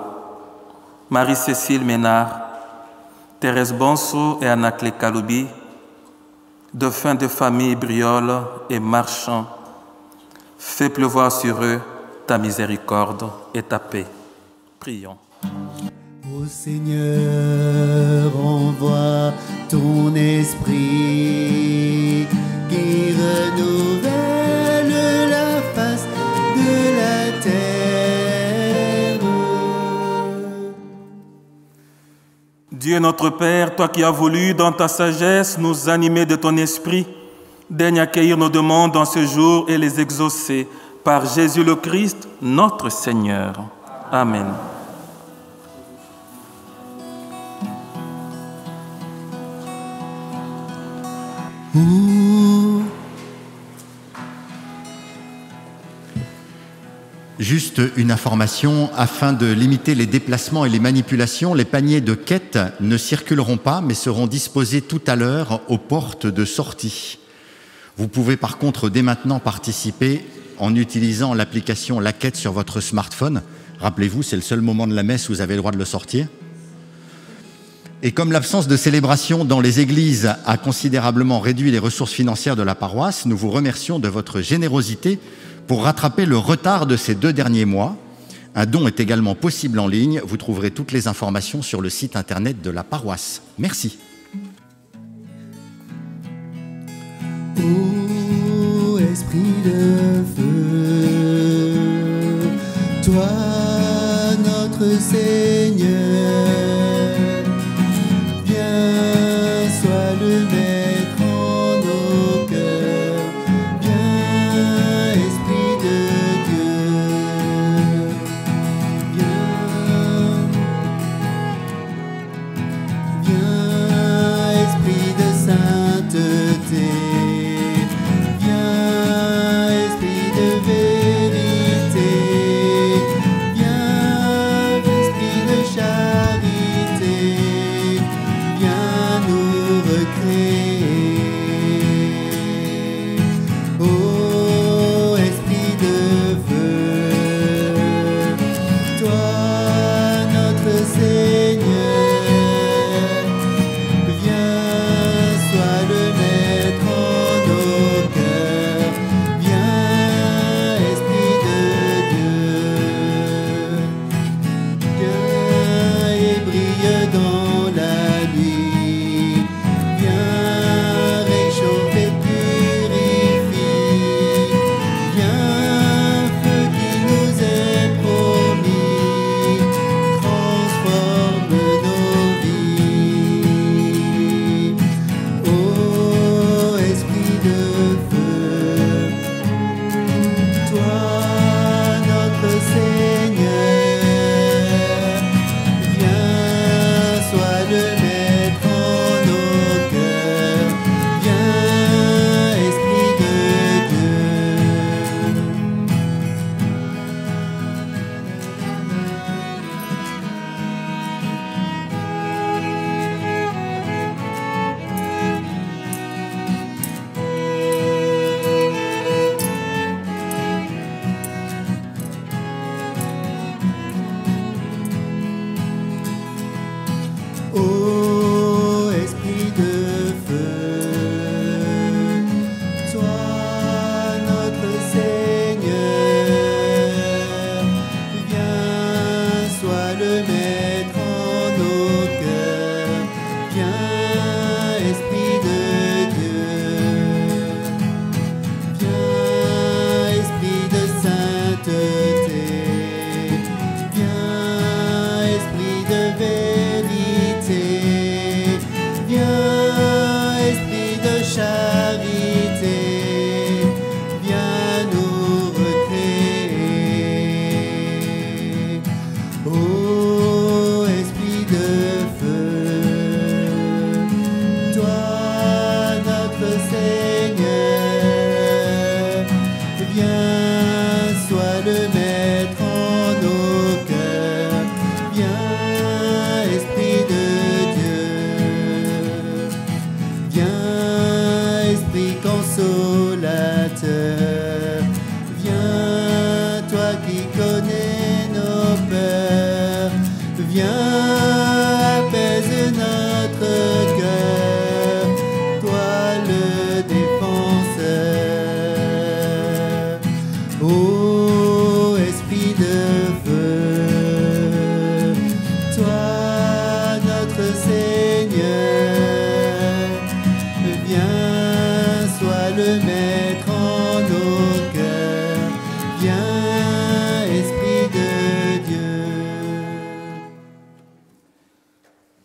Marie-Cécile Ménard, Thérèse Bonso et Anaclé Kaloubi, défunts de famille Briol et Marchand. Fais pleuvoir sur eux ta miséricorde et ta paix. Prions. Ô Seigneur, envoie ton esprit qui renouvelle la face de la terre. Dieu notre Père, toi qui as voulu dans ta sagesse nous animer de ton esprit, daigne accueillir nos demandes en ce jour et les exaucer par Jésus le Christ, notre Seigneur. Amen. Juste une information, afin de limiter les déplacements et les manipulations, les paniers de quête ne circuleront pas mais seront disposés tout à l'heure aux portes de sortie. Vous pouvez par contre dès maintenant participer en utilisant l'application La Quête sur votre smartphone. Rappelez-vous, c'est le seul moment de la messe où vous avez le droit de le sortir. Et comme l'absence de célébration dans les églises a considérablement réduit les ressources financières de la paroisse, nous vous remercions de votre générosité pour rattraper le retard de ces 2 derniers mois. Un don est également possible en ligne. Vous trouverez toutes les informations sur le site internet de la paroisse. Merci. Ô Esprit de feu, toi notre Seigneur, viens, sois le maître en nos cœurs, viens, Esprit de Dieu, viens, Esprit de sainteté. Seigneur, viens, sois le maître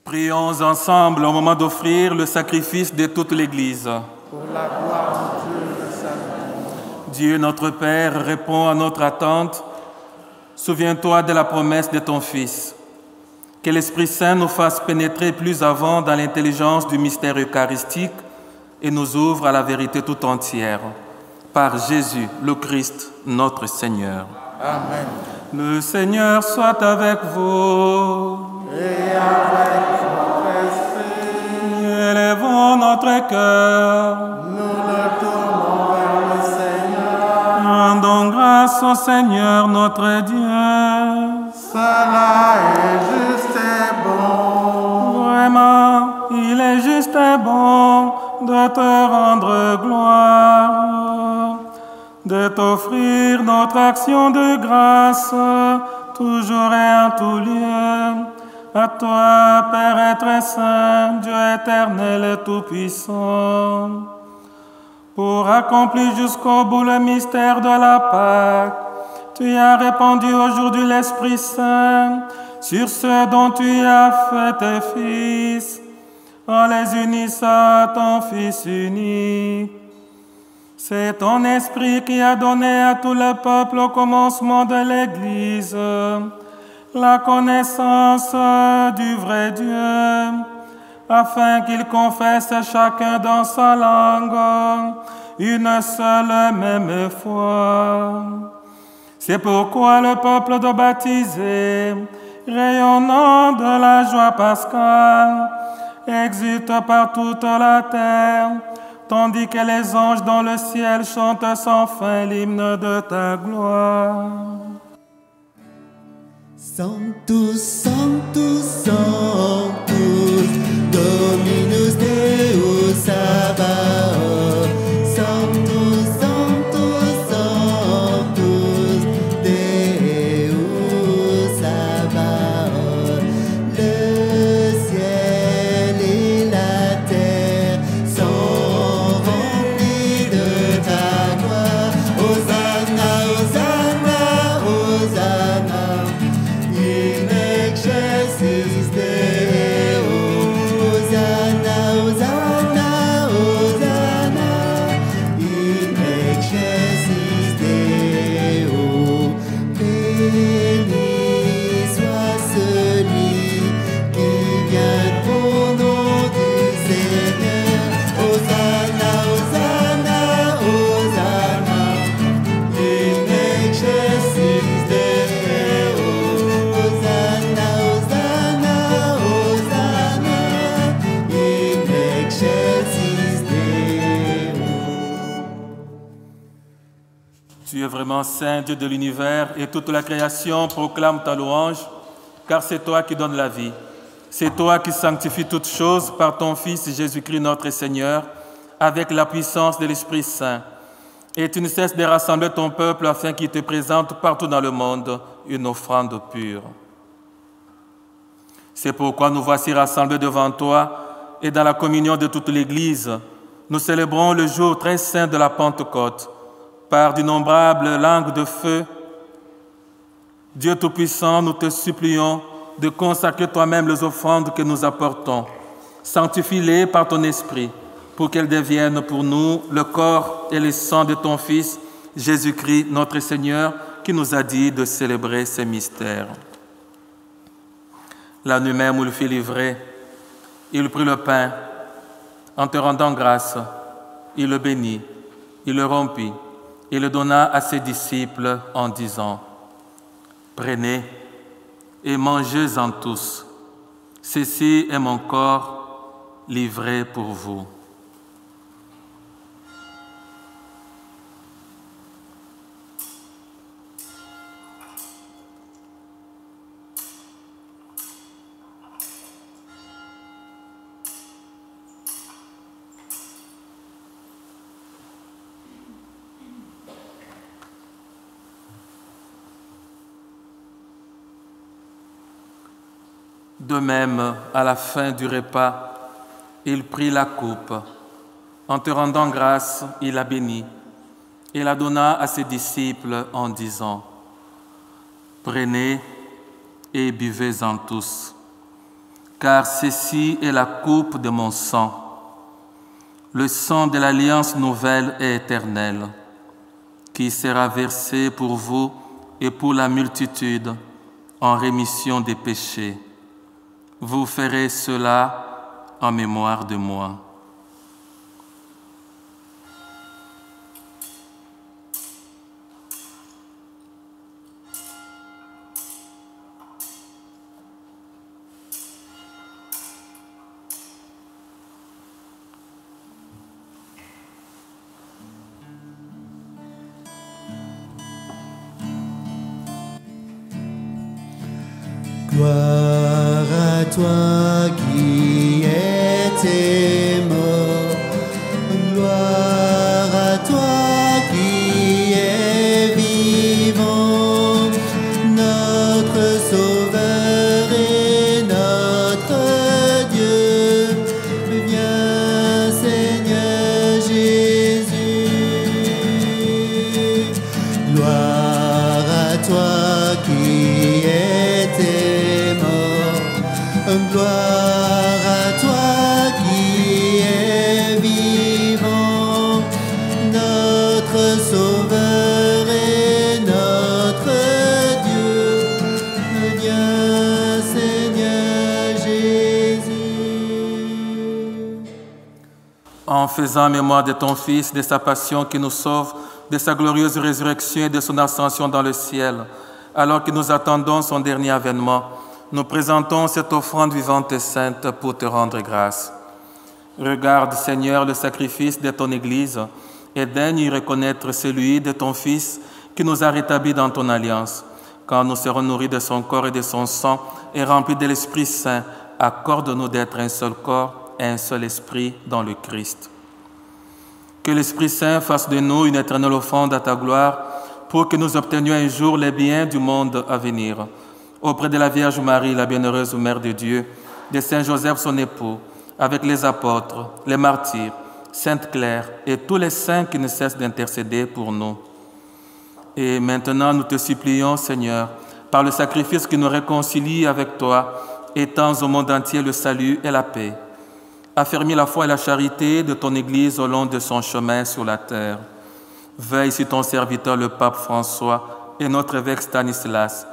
Prions ensemble au moment d'offrir le sacrifice de toute l'Église. Pour la gloire de Dieu et le salut. Dieu notre Père, réponds à notre attente. Souviens-toi de la promesse de ton Fils. Que l'Esprit Saint nous fasse pénétrer plus avant dans l'intelligence du mystère eucharistique et nous ouvre à la vérité tout entière. Par Jésus, le Christ, notre Seigneur. Amen. Le Seigneur soit avec vous. Et avec votre esprit, Élevons notre cœur. nous le tournons vers le Seigneur. Rendons grâce au Seigneur notre Dieu. Cela est juste et bon. Vraiment, il est juste et bon de te rendre gloire, de t'offrir notre action de grâce, toujours et en tout lieu. À toi, Père très saint, Dieu éternel et tout-puissant, pour accomplir jusqu'au bout le mystère de la Pâque, tu as répandu aujourd'hui l'Esprit Saint sur ceux dont tu as fait tes fils, en les unissant à ton Fils unique. C'est ton Esprit qui a donné à tout le peuple au commencement de l'Église la connaissance du vrai Dieu, afin qu'ils confessent chacun dans sa langue une seule même foi. C'est pourquoi le peuple de baptisé, rayonnant de la joie pascale, exulte par toute la terre, tandis que les anges dans le ciel chantent sans fin l'hymne de ta gloire. Sanctus, Sanctus, Sanctus, Dominus Deus Sabaoth. Sanctus, Sanctus, Sanctus, Deus Sabaoth. Le ciel et la terre sont remplis de ta gloire. Hosanna, Hosanna, Hosanna. In excelsis Deo, Hosanna, Hosanna, Hosanna, in excelsis Deo. Béni soit celui qui vient au nom du Seigneur. Hosanna, Hosanna, Hosanna, in excelsis Deo. Hosanna, Hosanna, Hosanna, in excelsis Deo. Tu es vraiment saint, Dieu de l'univers, et toute la création proclame ta louange, car c'est toi qui donnes la vie. C'est toi qui sanctifies toutes choses par ton Fils Jésus-Christ notre Seigneur, avec la puissance de l'Esprit Saint. Et tu ne cesses de rassembler ton peuple afin qu'il te présente partout dans le monde une offrande pure. C'est pourquoi nous voici rassemblés devant toi et dans la communion de toute l'Église, nous célébrons le jour très saint de la Pentecôte. Par d'innombrables langues de feu, Dieu Tout-Puissant, nous te supplions de consacrer toi-même les offrandes que nous apportons. Sanctifie-les par ton Esprit, pour qu'elles deviennent pour nous le corps et le sang de ton Fils, Jésus-Christ, notre Seigneur, qui nous a dit de célébrer ces mystères. La nuit même où il fut livré, il prit le pain. En te rendant grâce, il le bénit, il le rompit, et le donna à ses disciples en disant : « Prenez et mangez-en tous. Ceci est mon corps livré pour vous. » De même, à la fin du repas, il prit la coupe. En te rendant grâce, il la bénit et la donna à ses disciples en disant : « Prenez et buvez-en tous. car ceci est la coupe de mon sang, le sang de l'alliance nouvelle et éternelle, qui sera versé pour vous et pour la multitude en rémission des péchés. Vous ferez cela en mémoire de moi. Gloire à toi qui étais mort, gloire à toi qui es vivant, notre Sauveur et notre Dieu. Viens Seigneur Jésus. Gloire à toi qui étais mort, gloire à toi qui es vivant, notre Sauveur et notre Dieu. Viens Seigneur Jésus. En faisant mémoire de ton Fils, de sa passion qui nous sauve, de sa glorieuse résurrection et de son ascension dans le ciel, alors que nous attendons son dernier avènement, nous présentons cette offrande vivante et sainte pour te rendre grâce. Regarde, Seigneur, le sacrifice de ton Église et daigne y reconnaître celui de ton Fils qui nous a rétablis dans ton alliance. Quand nous serons nourris de son corps et de son sang et remplis de l'Esprit Saint, accorde-nous d'être un seul corps et un seul esprit dans le Christ. Que l'Esprit Saint fasse de nous une éternelle offrande à ta gloire pour que nous obtenions un jour les biens du monde à venir. Auprès de la Vierge Marie, la bienheureuse Mère de Dieu, de Saint Joseph, son époux, avec les apôtres, les martyrs, Sainte Claire et tous les saints qui ne cessent d'intercéder pour nous. Et maintenant, nous te supplions, Seigneur, par le sacrifice qui nous réconcilie avec toi, étends au monde entier le salut et la paix. Affermis la foi et la charité de ton Église au long de son chemin sur la terre. Veille sur ton serviteur, le pape François, et notre évêque Stanislas,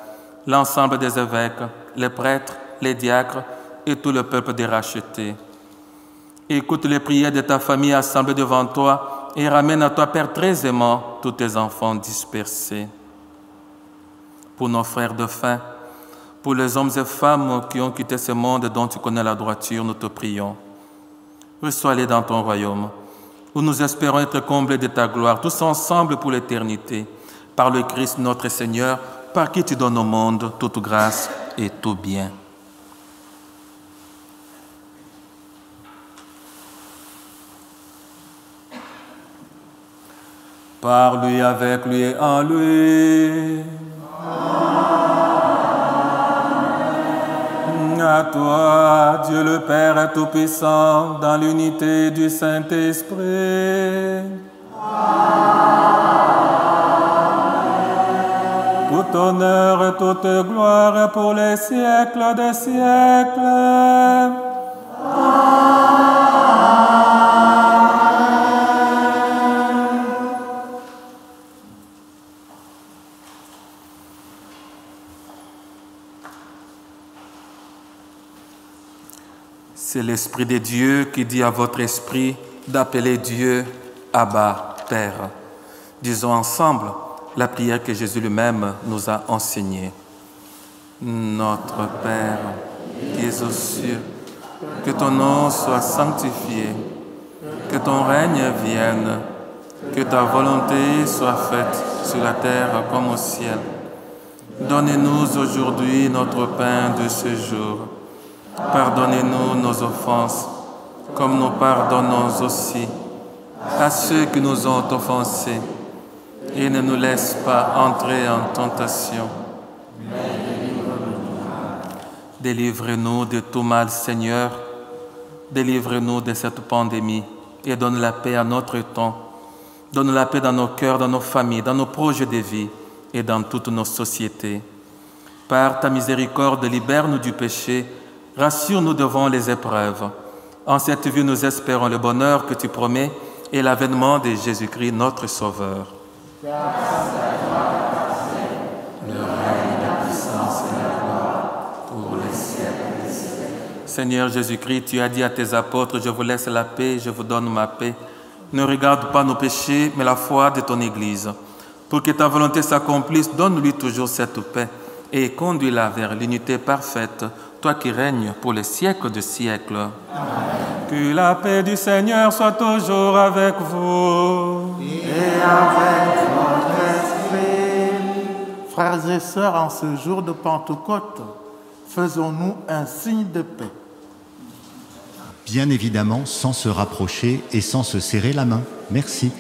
l'ensemble des évêques, les prêtres, les diacres et tout le peuple des rachetés. Écoute les prières de ta famille assemblée devant toi et ramène à toi, Père très aimant, tous tes enfants dispersés. Pour nos frères de faim, pour les hommes et femmes qui ont quitté ce monde dont tu connais la droiture, nous te prions. Reçois-les dans ton royaume, où nous espérons être comblés de ta gloire, tous ensemble pour l'éternité, par le Christ notre Seigneur, par qui tu donnes au monde toute grâce et tout bien. Par lui, avec lui et en lui. À toi, Dieu le Père Tout-Puissant, dans l'unité du Saint-Esprit. Tout honneur et toute gloire pour les siècles des siècles. C'est l'Esprit de Dieu qui dit à votre esprit d'appeler Dieu Abba, Père. Disons ensemble la prière que Jésus lui-même nous a enseignée. Notre Père, qui es aux cieux, que ton nom soit sanctifié, que ton règne vienne, que ta volonté soit faite sur la terre comme au ciel. Donne-nous aujourd'hui notre pain de ce jour. Pardonnez-nous nos offenses, comme nous pardonnons aussi à ceux qui nous ont offensés. Et ne nous laisse pas entrer en tentation. Délivre-nous de tout mal, Seigneur. Délivre-nous de cette pandémie et donne la paix à notre temps. Donne la paix dans nos cœurs, dans nos familles, dans nos projets de vie et dans toutes nos sociétés. Par ta miséricorde, libère-nous du péché Rassure-nous devant les épreuves. En cette vie, nous espérons le bonheur que tu promets et l'avènement de Jésus-Christ, notre Sauveur. Grâce à toi, le règne, la puissance et la gloire pour les siècles des siècles. Seigneur Jésus-Christ, tu as dit à tes apôtres, je vous laisse la paix, je vous donne ma paix. Ne regarde pas nos péchés, mais la foi de ton Église. Pour que ta volonté s'accomplisse, donne-lui toujours cette paix et conduis-la vers l'unité parfaite, toi qui règnes pour les siècles de siècles. Amen. Que la paix du Seigneur soit toujours avec vous. Et avec votre esprit. Frères et sœurs, en ce jour de Pentecôte, faisons-nous un signe de paix. Bien évidemment, sans se rapprocher et sans se serrer la main. Merci.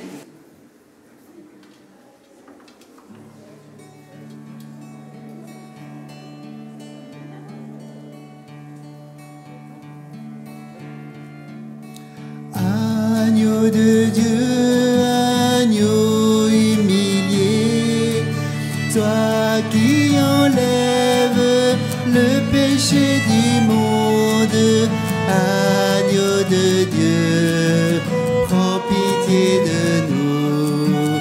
Agneau de Dieu, agneau humilié, toi qui enlèves le péché du monde, agneau de Dieu, prends pitié de nous,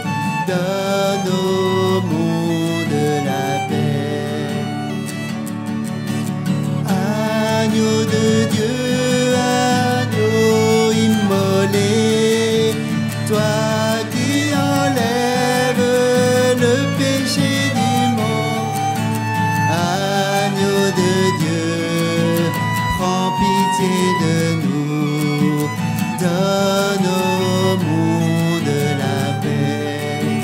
donne au monde la paix. Agneau de Dieu, agneau immolé, toi qui enlèves le péché du monde, agneau de Dieu, prends pitié de nous, donne au monde la paix.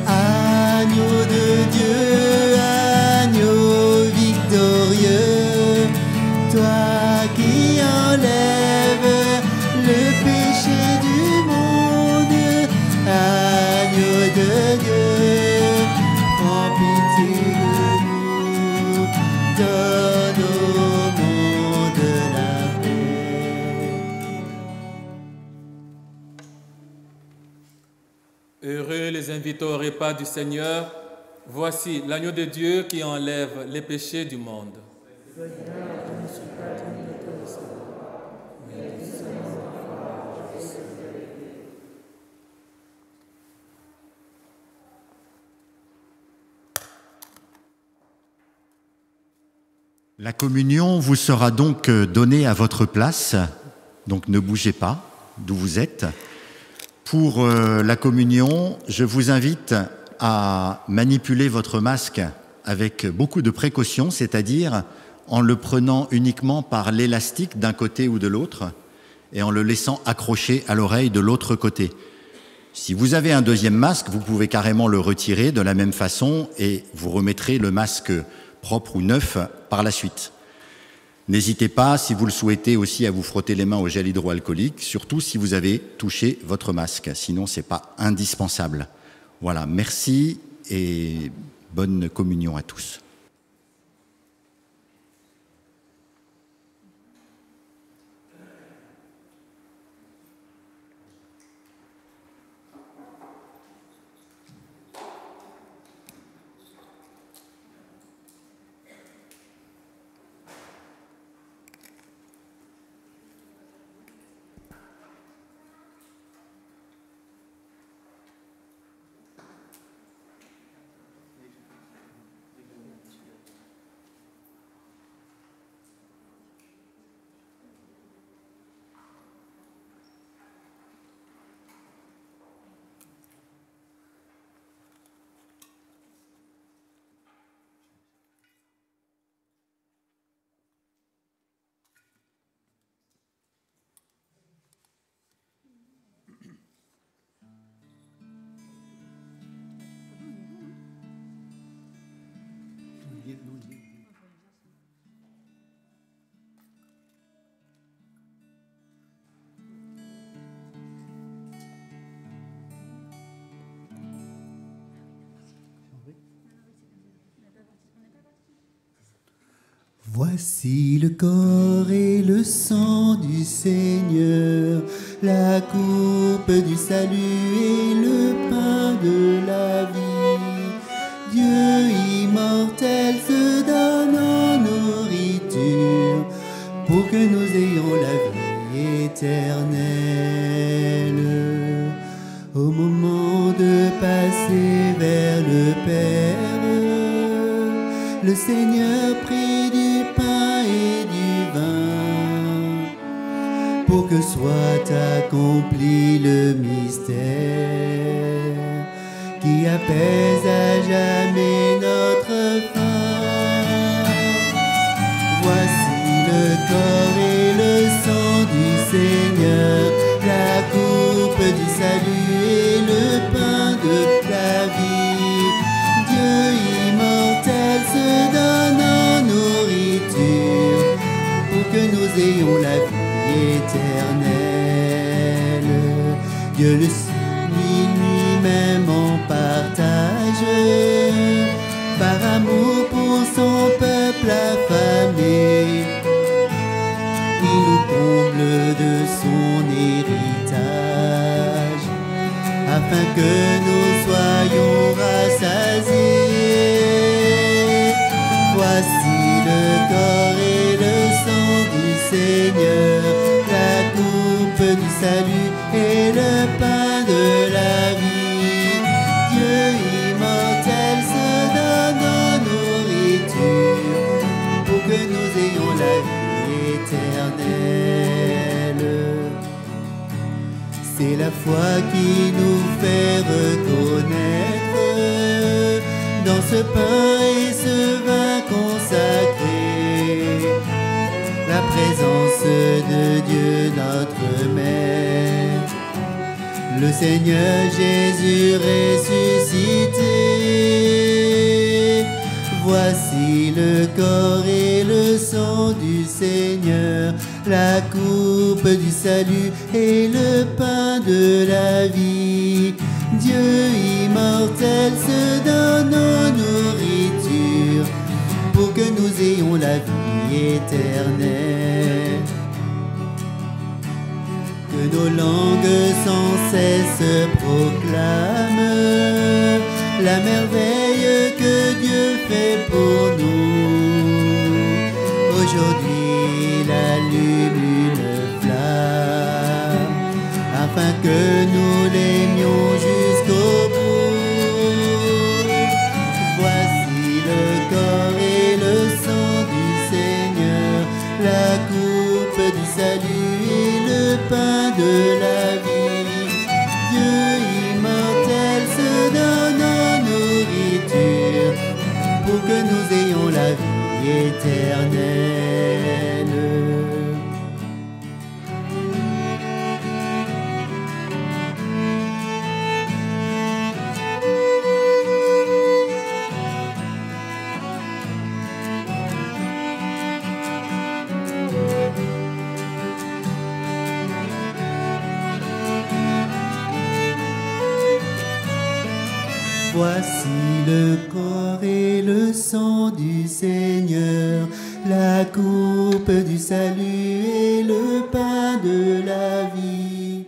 Agneau de Dieu, agneau victorieux, toi qui enlèves le péché du monde, agneau de Dieu, prends pitié de nous, donne au monde la paix. Heureux les invités au repas du Seigneur. Voici l'agneau de Dieu qui enlève les péchés du monde. La communion vous sera donc donnée à votre place, donc ne bougez pas d'où vous êtes. Pour la communion, je vous invite à manipuler votre masque avec beaucoup de précaution, c'est-à-dire en le prenant uniquement par l'élastique d'un côté ou de l'autre et en le laissant accrocher à l'oreille de l'autre côté. Si vous avez un deuxième masque, vous pouvez carrément le retirer de la même façon et vous remettrez le masque propre ou neuf par la suite. N'hésitez pas, si vous le souhaitez, aussi à vous frotter les mains au gel hydroalcoolique, surtout si vous avez touché votre masque, sinon ce n'est pas indispensable. Voilà, merci et bonne communion à tous. Voici le corps et le sang du Seigneur, la coupe du salut et le pain de la vie. Dieu immortel se donne en nourriture pour que nous ayons la vie éternelle. Au moment de passer vers le Père, le Seigneur prit du pain et du vin pour que soit accompli le mystère qui apaise à jamais notre faim. Voici le corps et le sang du Seigneur, la coupe du salut et le pain de la vie. Dieu immortel se donne en nourriture pour que nous ayons la vie éternelle. Dieu le suit lui-même en partage, par amour pour son peuple affamé. Il nous comble de son héritage, afin que nous soyons rassasiés. Voici le corps et le sang du Seigneur, la coupe du salut et le pain de la vie. Dieu immortel se donne en nourriture pour que nous ayons la vie éternelle. C'est la foi qui nous fait reconnaître dans ce pain et ce vin consacré la présence de Dieu notre Maître, le Seigneur Jésus ressuscité. Voici le corps et le sang du Seigneur, la coupe du salut et le pain de la vie. Dieu immortel se donne en nourriture pour que nous ayons la vie éternelle. Que nos langues sans cesse proclament la merveille que Dieu fait pour nous. Aujourd'hui, il allume une flamme afin que nous l'aimions jusqu'au bout. Voici le corps et le sang du Seigneur, la coupe du salut et le pain de la vie. Dieu immortel se donne en nourriture pour que nous ayons la vie éternelle. Voici le corps et le sang du Seigneur, la coupe du salut et le pain de la vie.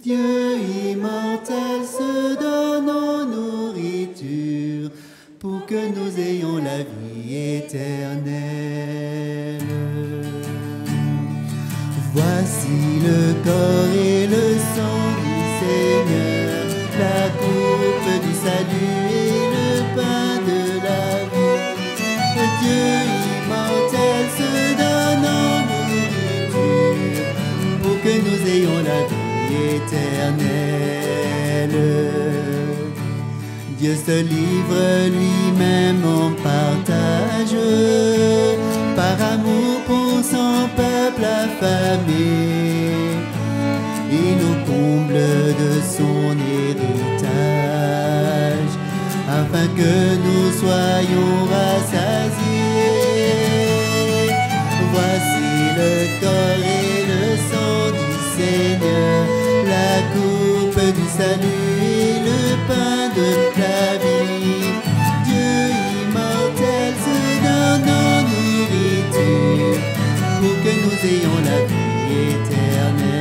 Dieu immortel se donne en nourriture pour que nous ayons la vie éternelle. Voici le corps et le sang du Seigneur, la coupe du salut et le pain de la vie. Dieu immortel se donne en nourriture pour que nous ayons la vie éternelle. Dieu se livre lui-même en partage, par amour pour son peuple affamé. Il nous comble de son héritage, afin que nous soyons rassasiés. Voici le corps et le sang du Seigneur, la coupe du salut et le pain de la vie. Dieu immortel se donne en nourriture pour que nous ayons la vie éternelle.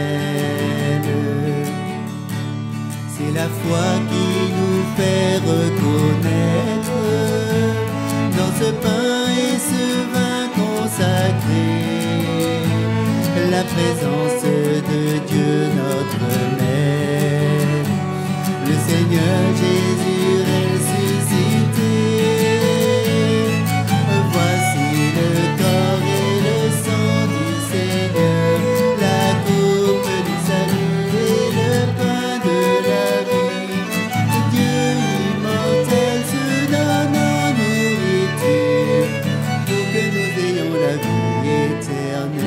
C'est la foi qui nous fait reconnaître dans ce pain et ce vin consacré la présence de Dieu notre Maître. Le Seigneur Jésus ressuscité, voici le corps et le sang du Seigneur, la coupe du salut et le pain de la vie. Dieu immortel se donne en nourriture pour que nous ayons la vie éternelle.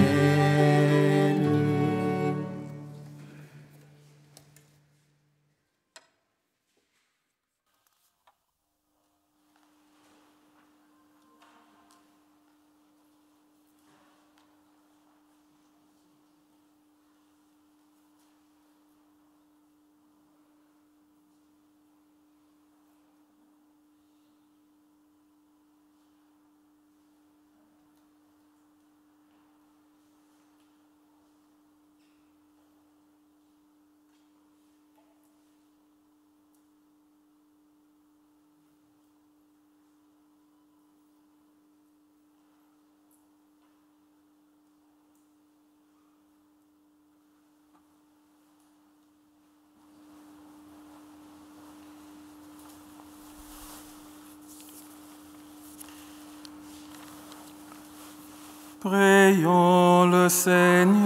Prions le Seigneur.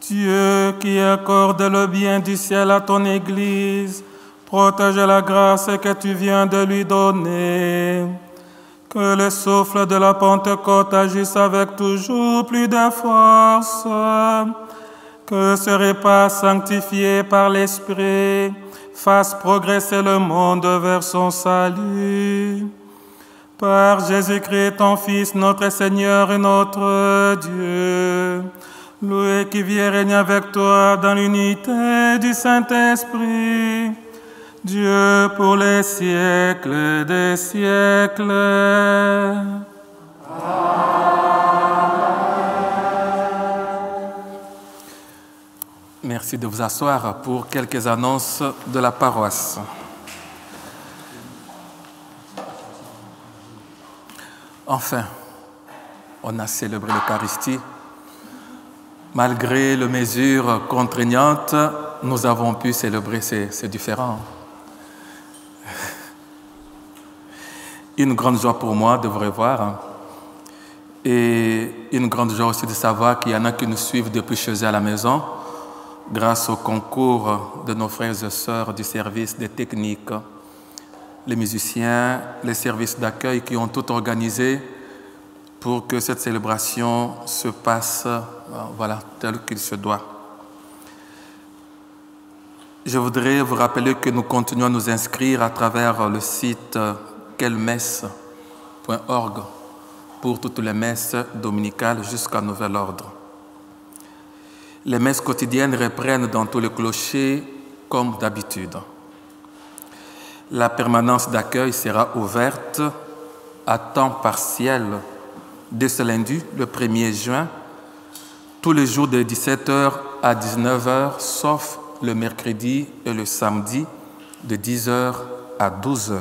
Dieu qui accorde le bien du ciel à ton Église, protège la grâce que tu viens de lui donner. Que le souffle de la Pentecôte agisse avec toujours plus de force. Que ce repas sanctifié par l'Esprit fasse progresser le monde vers son salut. Par Jésus-Christ, ton Fils, notre Seigneur et notre Dieu, loué qui vit et règne avec toi dans l'unité du Saint-Esprit, Dieu pour les siècles des siècles. Merci de vous asseoir pour quelques annonces de la paroisse. Enfin, on a célébré l'Eucharistie. Malgré les mesures contraignantes, nous avons pu célébrer, c'est différent. Une grande joie pour moi de vous revoir et une grande joie aussi de savoir qu'il y en a qui nous suivent depuis chez eux à la maison grâce au concours de nos frères et sœurs du service des techniques, les musiciens, les services d'accueil qui ont tout organisé pour que cette célébration se passe tel qu'il se doit. Je voudrais vous rappeler que nous continuons à nous inscrire à travers le site quelmesse.org pour toutes les messes dominicales jusqu'à nouvel ordre. Les messes quotidiennes reprennent dans tous les clochers comme d'habitude. La permanence d'accueil sera ouverte à temps partiel dès ce lundi, le 1er juin, tous les jours de 17h à 19h, sauf le mercredi et le samedi, de 10h à 12h.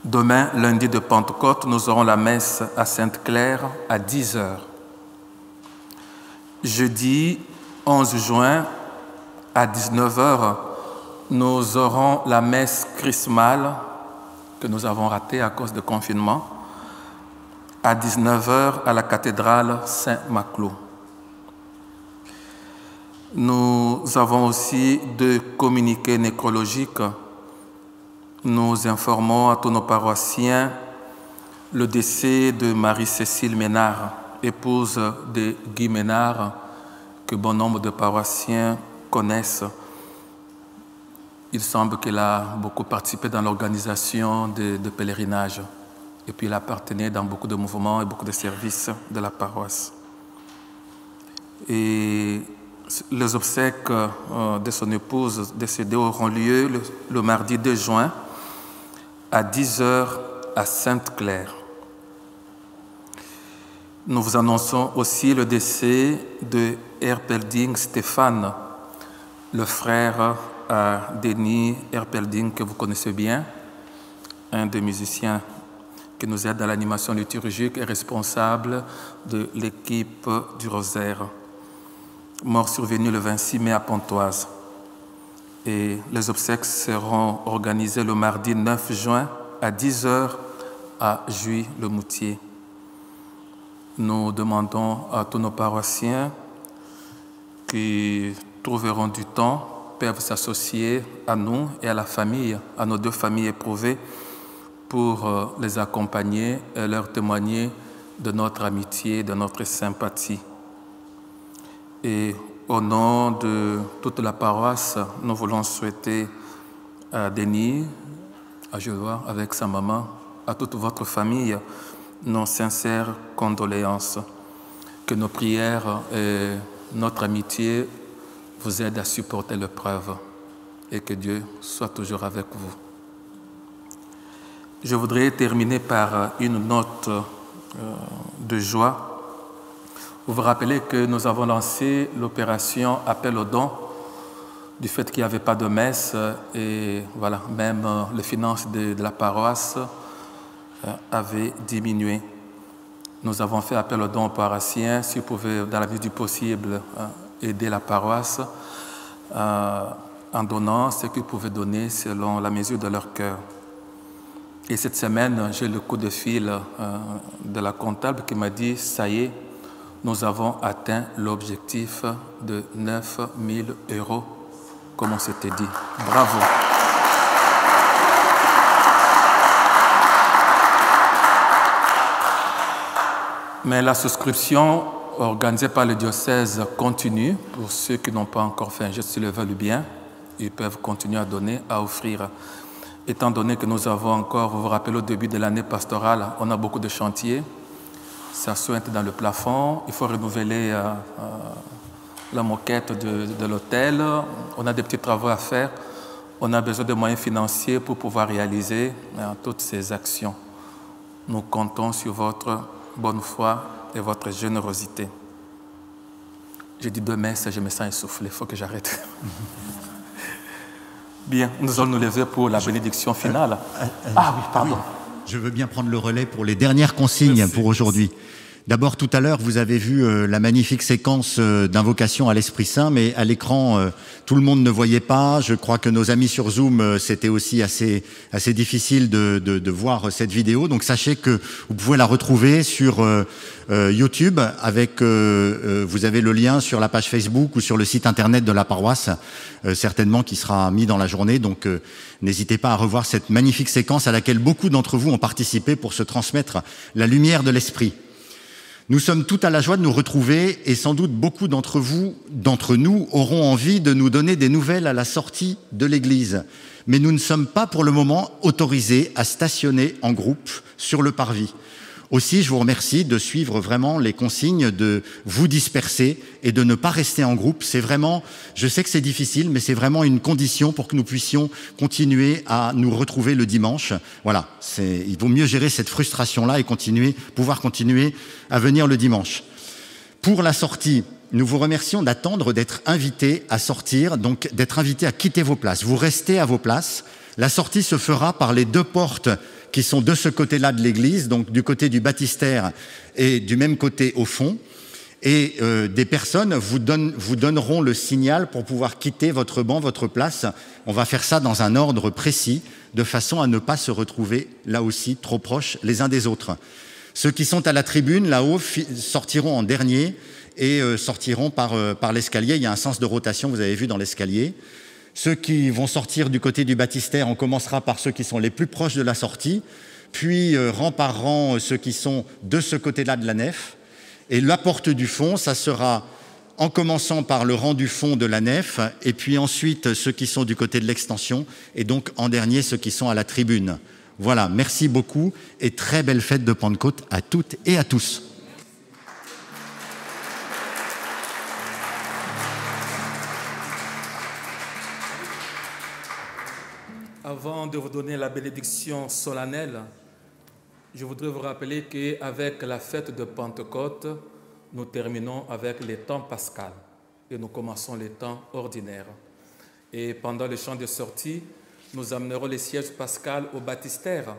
Demain, lundi de Pentecôte, nous aurons la messe à Sainte-Claire à 10h. Jeudi 11 juin à 19h, nous aurons la messe chrismale que nous avons ratée à cause du confinement à 19h à la cathédrale Saint-Maclou. Nous avons aussi 2 communiqués nécrologiques. Nous informons à tous nos paroissiens le décès de Marie-Cécile Ménard, épouse de Guy Ménard, que bon nombre de paroissiens connaissent. Il semble qu'elle a beaucoup participé dans l'organisation de pèlerinages. Et puis elle appartenait dans beaucoup de mouvements et beaucoup de services de la paroisse. Et les obsèques de son épouse décédée auront lieu le mardi 2 juin à 10h à Sainte-Claire. Nous vous annonçons aussi le décès de Erpelding Stéphane, le frère Denis Erpelding que vous connaissez bien, un des musiciens qui nous aide à l'animation liturgique et responsable de l'équipe du Rosaire. Mort survenu le 26 mai à Pontoise. Et les obsèques seront organisées le mardi 9 juin à 10h à Juis-le-Moutier. Nous demandons à tous nos paroissiens qui trouveront du temps peuvent s'associer à nous et à la famille, à nos deux familles éprouvées, pour les accompagner et leur témoigner de notre amitié, de notre sympathie. Et au nom de toute la paroisse, nous voulons souhaiter à Denis, à Joël avec sa maman, à toute votre famille, nos sincères condoléances. Que nos prières et notre amitié vous aident à supporter l'épreuve et que Dieu soit toujours avec vous. Je voudrais terminer par une note de joie. Vous vous rappelez que nous avons lancé l'opération Appel aux dons du fait qu'il n'y avait pas de messe et voilà, même les finances de la paroisse avaient diminué. Nous avons fait appel aux dons aux paroissiens, si vous pouvez, dans la mesure du possible, aider la paroisse en donnant ce qu'ils pouvaient donner selon la mesure de leur cœur. Et cette semaine, j'ai le coup de fil de la comptable qui m'a dit « Ça y est, nous avons atteint l'objectif de 9 000 €, comme on s'était dit. » Bravo. Mais la souscription organisée par le diocèse continue. Pour ceux qui n'ont pas encore fait un geste, s'ils le veulent bien, ils peuvent continuer à donner, à offrir. Étant donné que nous avons encore, vous vous rappelez, au début de l'année pastorale, on a beaucoup de chantiers. Ça sointe dans le plafond. Il faut renouveler la moquette de l'hôtel. On a des petits travaux à faire. On a besoin de moyens financiers pour pouvoir réaliser toutes ces actions. Nous comptons sur votre bonne foi et votre générosité. J'ai dit 2 messes, je me sens essoufflé, il faut que j'arrête. Bien, nous allons nous lever pour la bénédiction finale. Ah oui, pardon. Oui. Je veux bien prendre le relais pour les dernières consignes pour aujourd'hui. D'abord, tout à l'heure, vous avez vu la magnifique séquence d'invocation à l'Esprit Saint, mais à l'écran, tout le monde ne voyait pas. Je crois que nos amis sur Zoom, c'était aussi assez difficile de voir cette vidéo. Donc, sachez que vous pouvez la retrouver sur YouTube. Vous avez le lien sur la page Facebook ou sur le site internet de la paroisse, certainement qui sera mis dans la journée. Donc, n'hésitez pas à revoir cette magnifique séquence à laquelle beaucoup d'entre vous ont participé pour se transmettre la lumière de l'Esprit. Nous sommes tout à la joie de nous retrouver et sans doute beaucoup d'entre nous auront envie de nous donner des nouvelles à la sortie de l'église. Mais nous ne sommes pas pour le moment autorisés à stationner en groupe sur le parvis. Aussi, je vous remercie de suivre vraiment les consignes, de vous disperser et de ne pas rester en groupe. C'est vraiment, je sais que c'est difficile, mais c'est vraiment une condition pour que nous puissions continuer à nous retrouver le dimanche. Voilà, il vaut mieux gérer cette frustration-là et pouvoir continuer à venir le dimanche. Pour la sortie, nous vous remercions d'attendre d'être invités à sortir, donc d'être invités à quitter vos places. Vous restez à vos places. La sortie se fera par les 2 portes qui sont de ce côté-là de l'église, donc du côté du baptistère et du même côté au fond. Et des personnes vous donneront le signal pour pouvoir quitter votre banc, votre place. On va faire ça dans un ordre précis, de façon à ne pas se retrouver là aussi trop proches les uns des autres. Ceux qui sont à la tribune, là-haut, sortiront en dernier et sortiront par l'escalier. Il y a un sens de rotation, vous avez vu, dans l'escalier. Ceux qui vont sortir du côté du baptistère, on commencera par ceux qui sont les plus proches de la sortie, puis rang par rang, ceux qui sont de ce côté-là de la nef. Et la porte du fond, ça sera en commençant par le rang du fond de la nef, et puis ensuite ceux qui sont du côté de l'extension, et donc en dernier ceux qui sont à la tribune. Voilà, merci beaucoup et très belle fête de Pentecôte à toutes et à tous. Avant de vous donner la bénédiction solennelle, je voudrais vous rappeler qu'avec la fête de Pentecôte, nous terminons avec les temps pascal et nous commençons les temps ordinaires. Et pendant le chant de sortie, nous amènerons les sièges pascal au baptistère,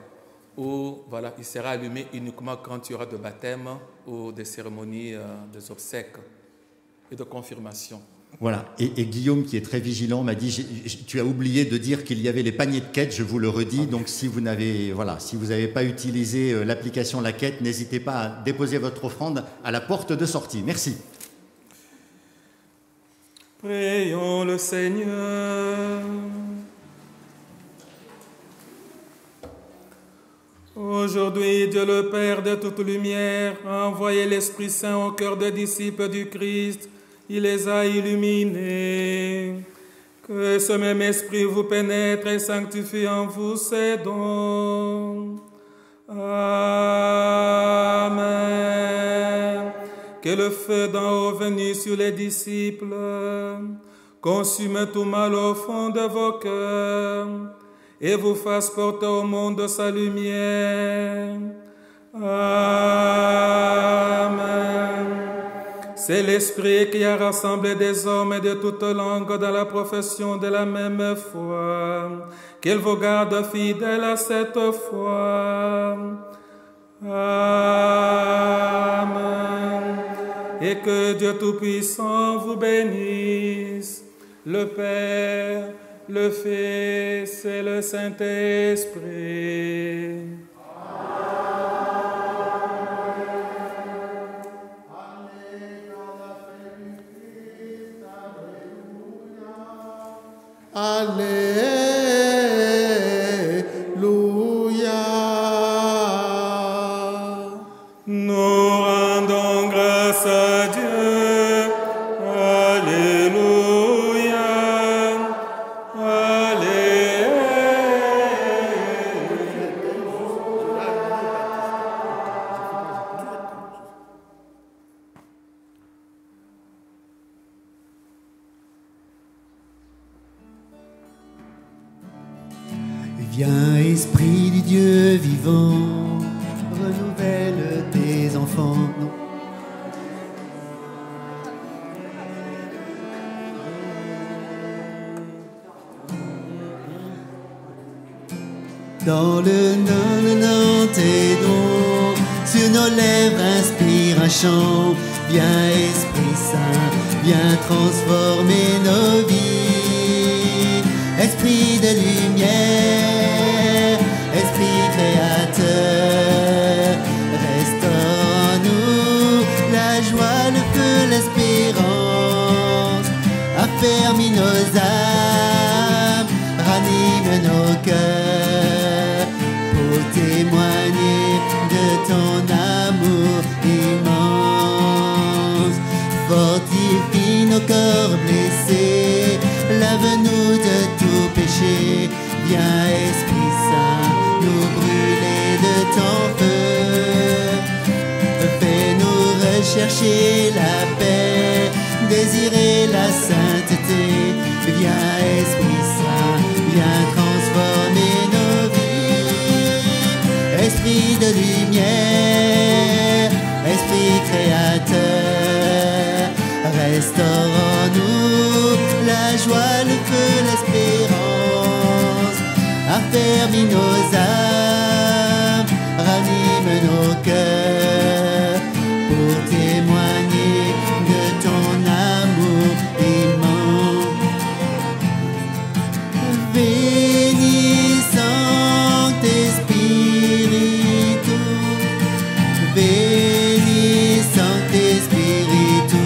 où voilà, il sera allumé uniquement quand il y aura de baptême ou des cérémonies des obsèques et de confirmation. Voilà, et Guillaume, qui est très vigilant, m'a dit tu as oublié de dire qu'il y avait les paniers de quête, je vous le redis, donc si vous n'avez pas utilisé l'application La Quête, n'hésitez pas à déposer votre offrande à la porte de sortie. Merci. Prions le Seigneur. Aujourd'hui, Dieu le Père de toute lumière a envoyé l'Esprit Saint au cœur des disciples du Christ. Il les a illuminés. Que ce même Esprit vous pénètre et sanctifie en vous ses dons. Amen. Que le feu d'en haut venu sur les disciples consume tout mal au fond de vos cœurs et vous fasse porter au monde sa lumière. Amen. C'est l'Esprit qui a rassemblé des hommes et de toutes langues dans la profession de la même foi. Qu'il vous garde fidèles à cette foi. Amen. Et que Dieu Tout-Puissant vous bénisse, le Père, le Fils et le Saint-Esprit. Alléluia. Nous rendons grâce à Dieu. Alléluia. Viens, Esprit du Dieu vivant, renouvelle tes enfants. Dans le nom tes dons, sur nos lèvres inspire un chant. Viens, Esprit Saint, viens transformer nos vies. Esprit de lumière, Esprit créateur, restaure en nous la joie, le feu, l'espérance. Affermis nos âmes, ranime nos cœurs, pour témoigner de ton amour immense. Fortifie nos corps blessés, lave-nous de tout péché. Viens, Esprit Saint, nous brûler de ton feu. Fais-nous rechercher la paix, désirer la sainteté. Viens, Esprit Saint, viens transformer nos vies. Esprit de lumière, Esprit créateur, restaure en nous la joie, le feu, l'espérance. Affermis nos âmes, ranime nos cœurs, pour témoigner de ton amour immense. Bénis Sancte-Spiritus, bénis Sancte-Spiritus,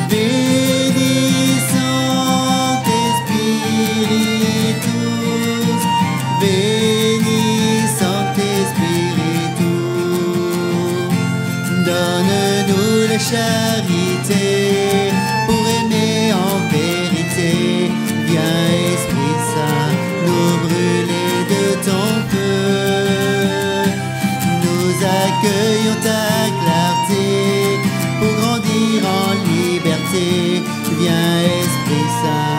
bénis Sancte-Spiritus, bénis Sancte-Spiritus. Donne-nous la charité pour aimer en vérité. Viens, Esprit Saint, nous brûler de ton feu. Nous accueillons ta clarté pour grandir en liberté. Viens, Esprit Saint,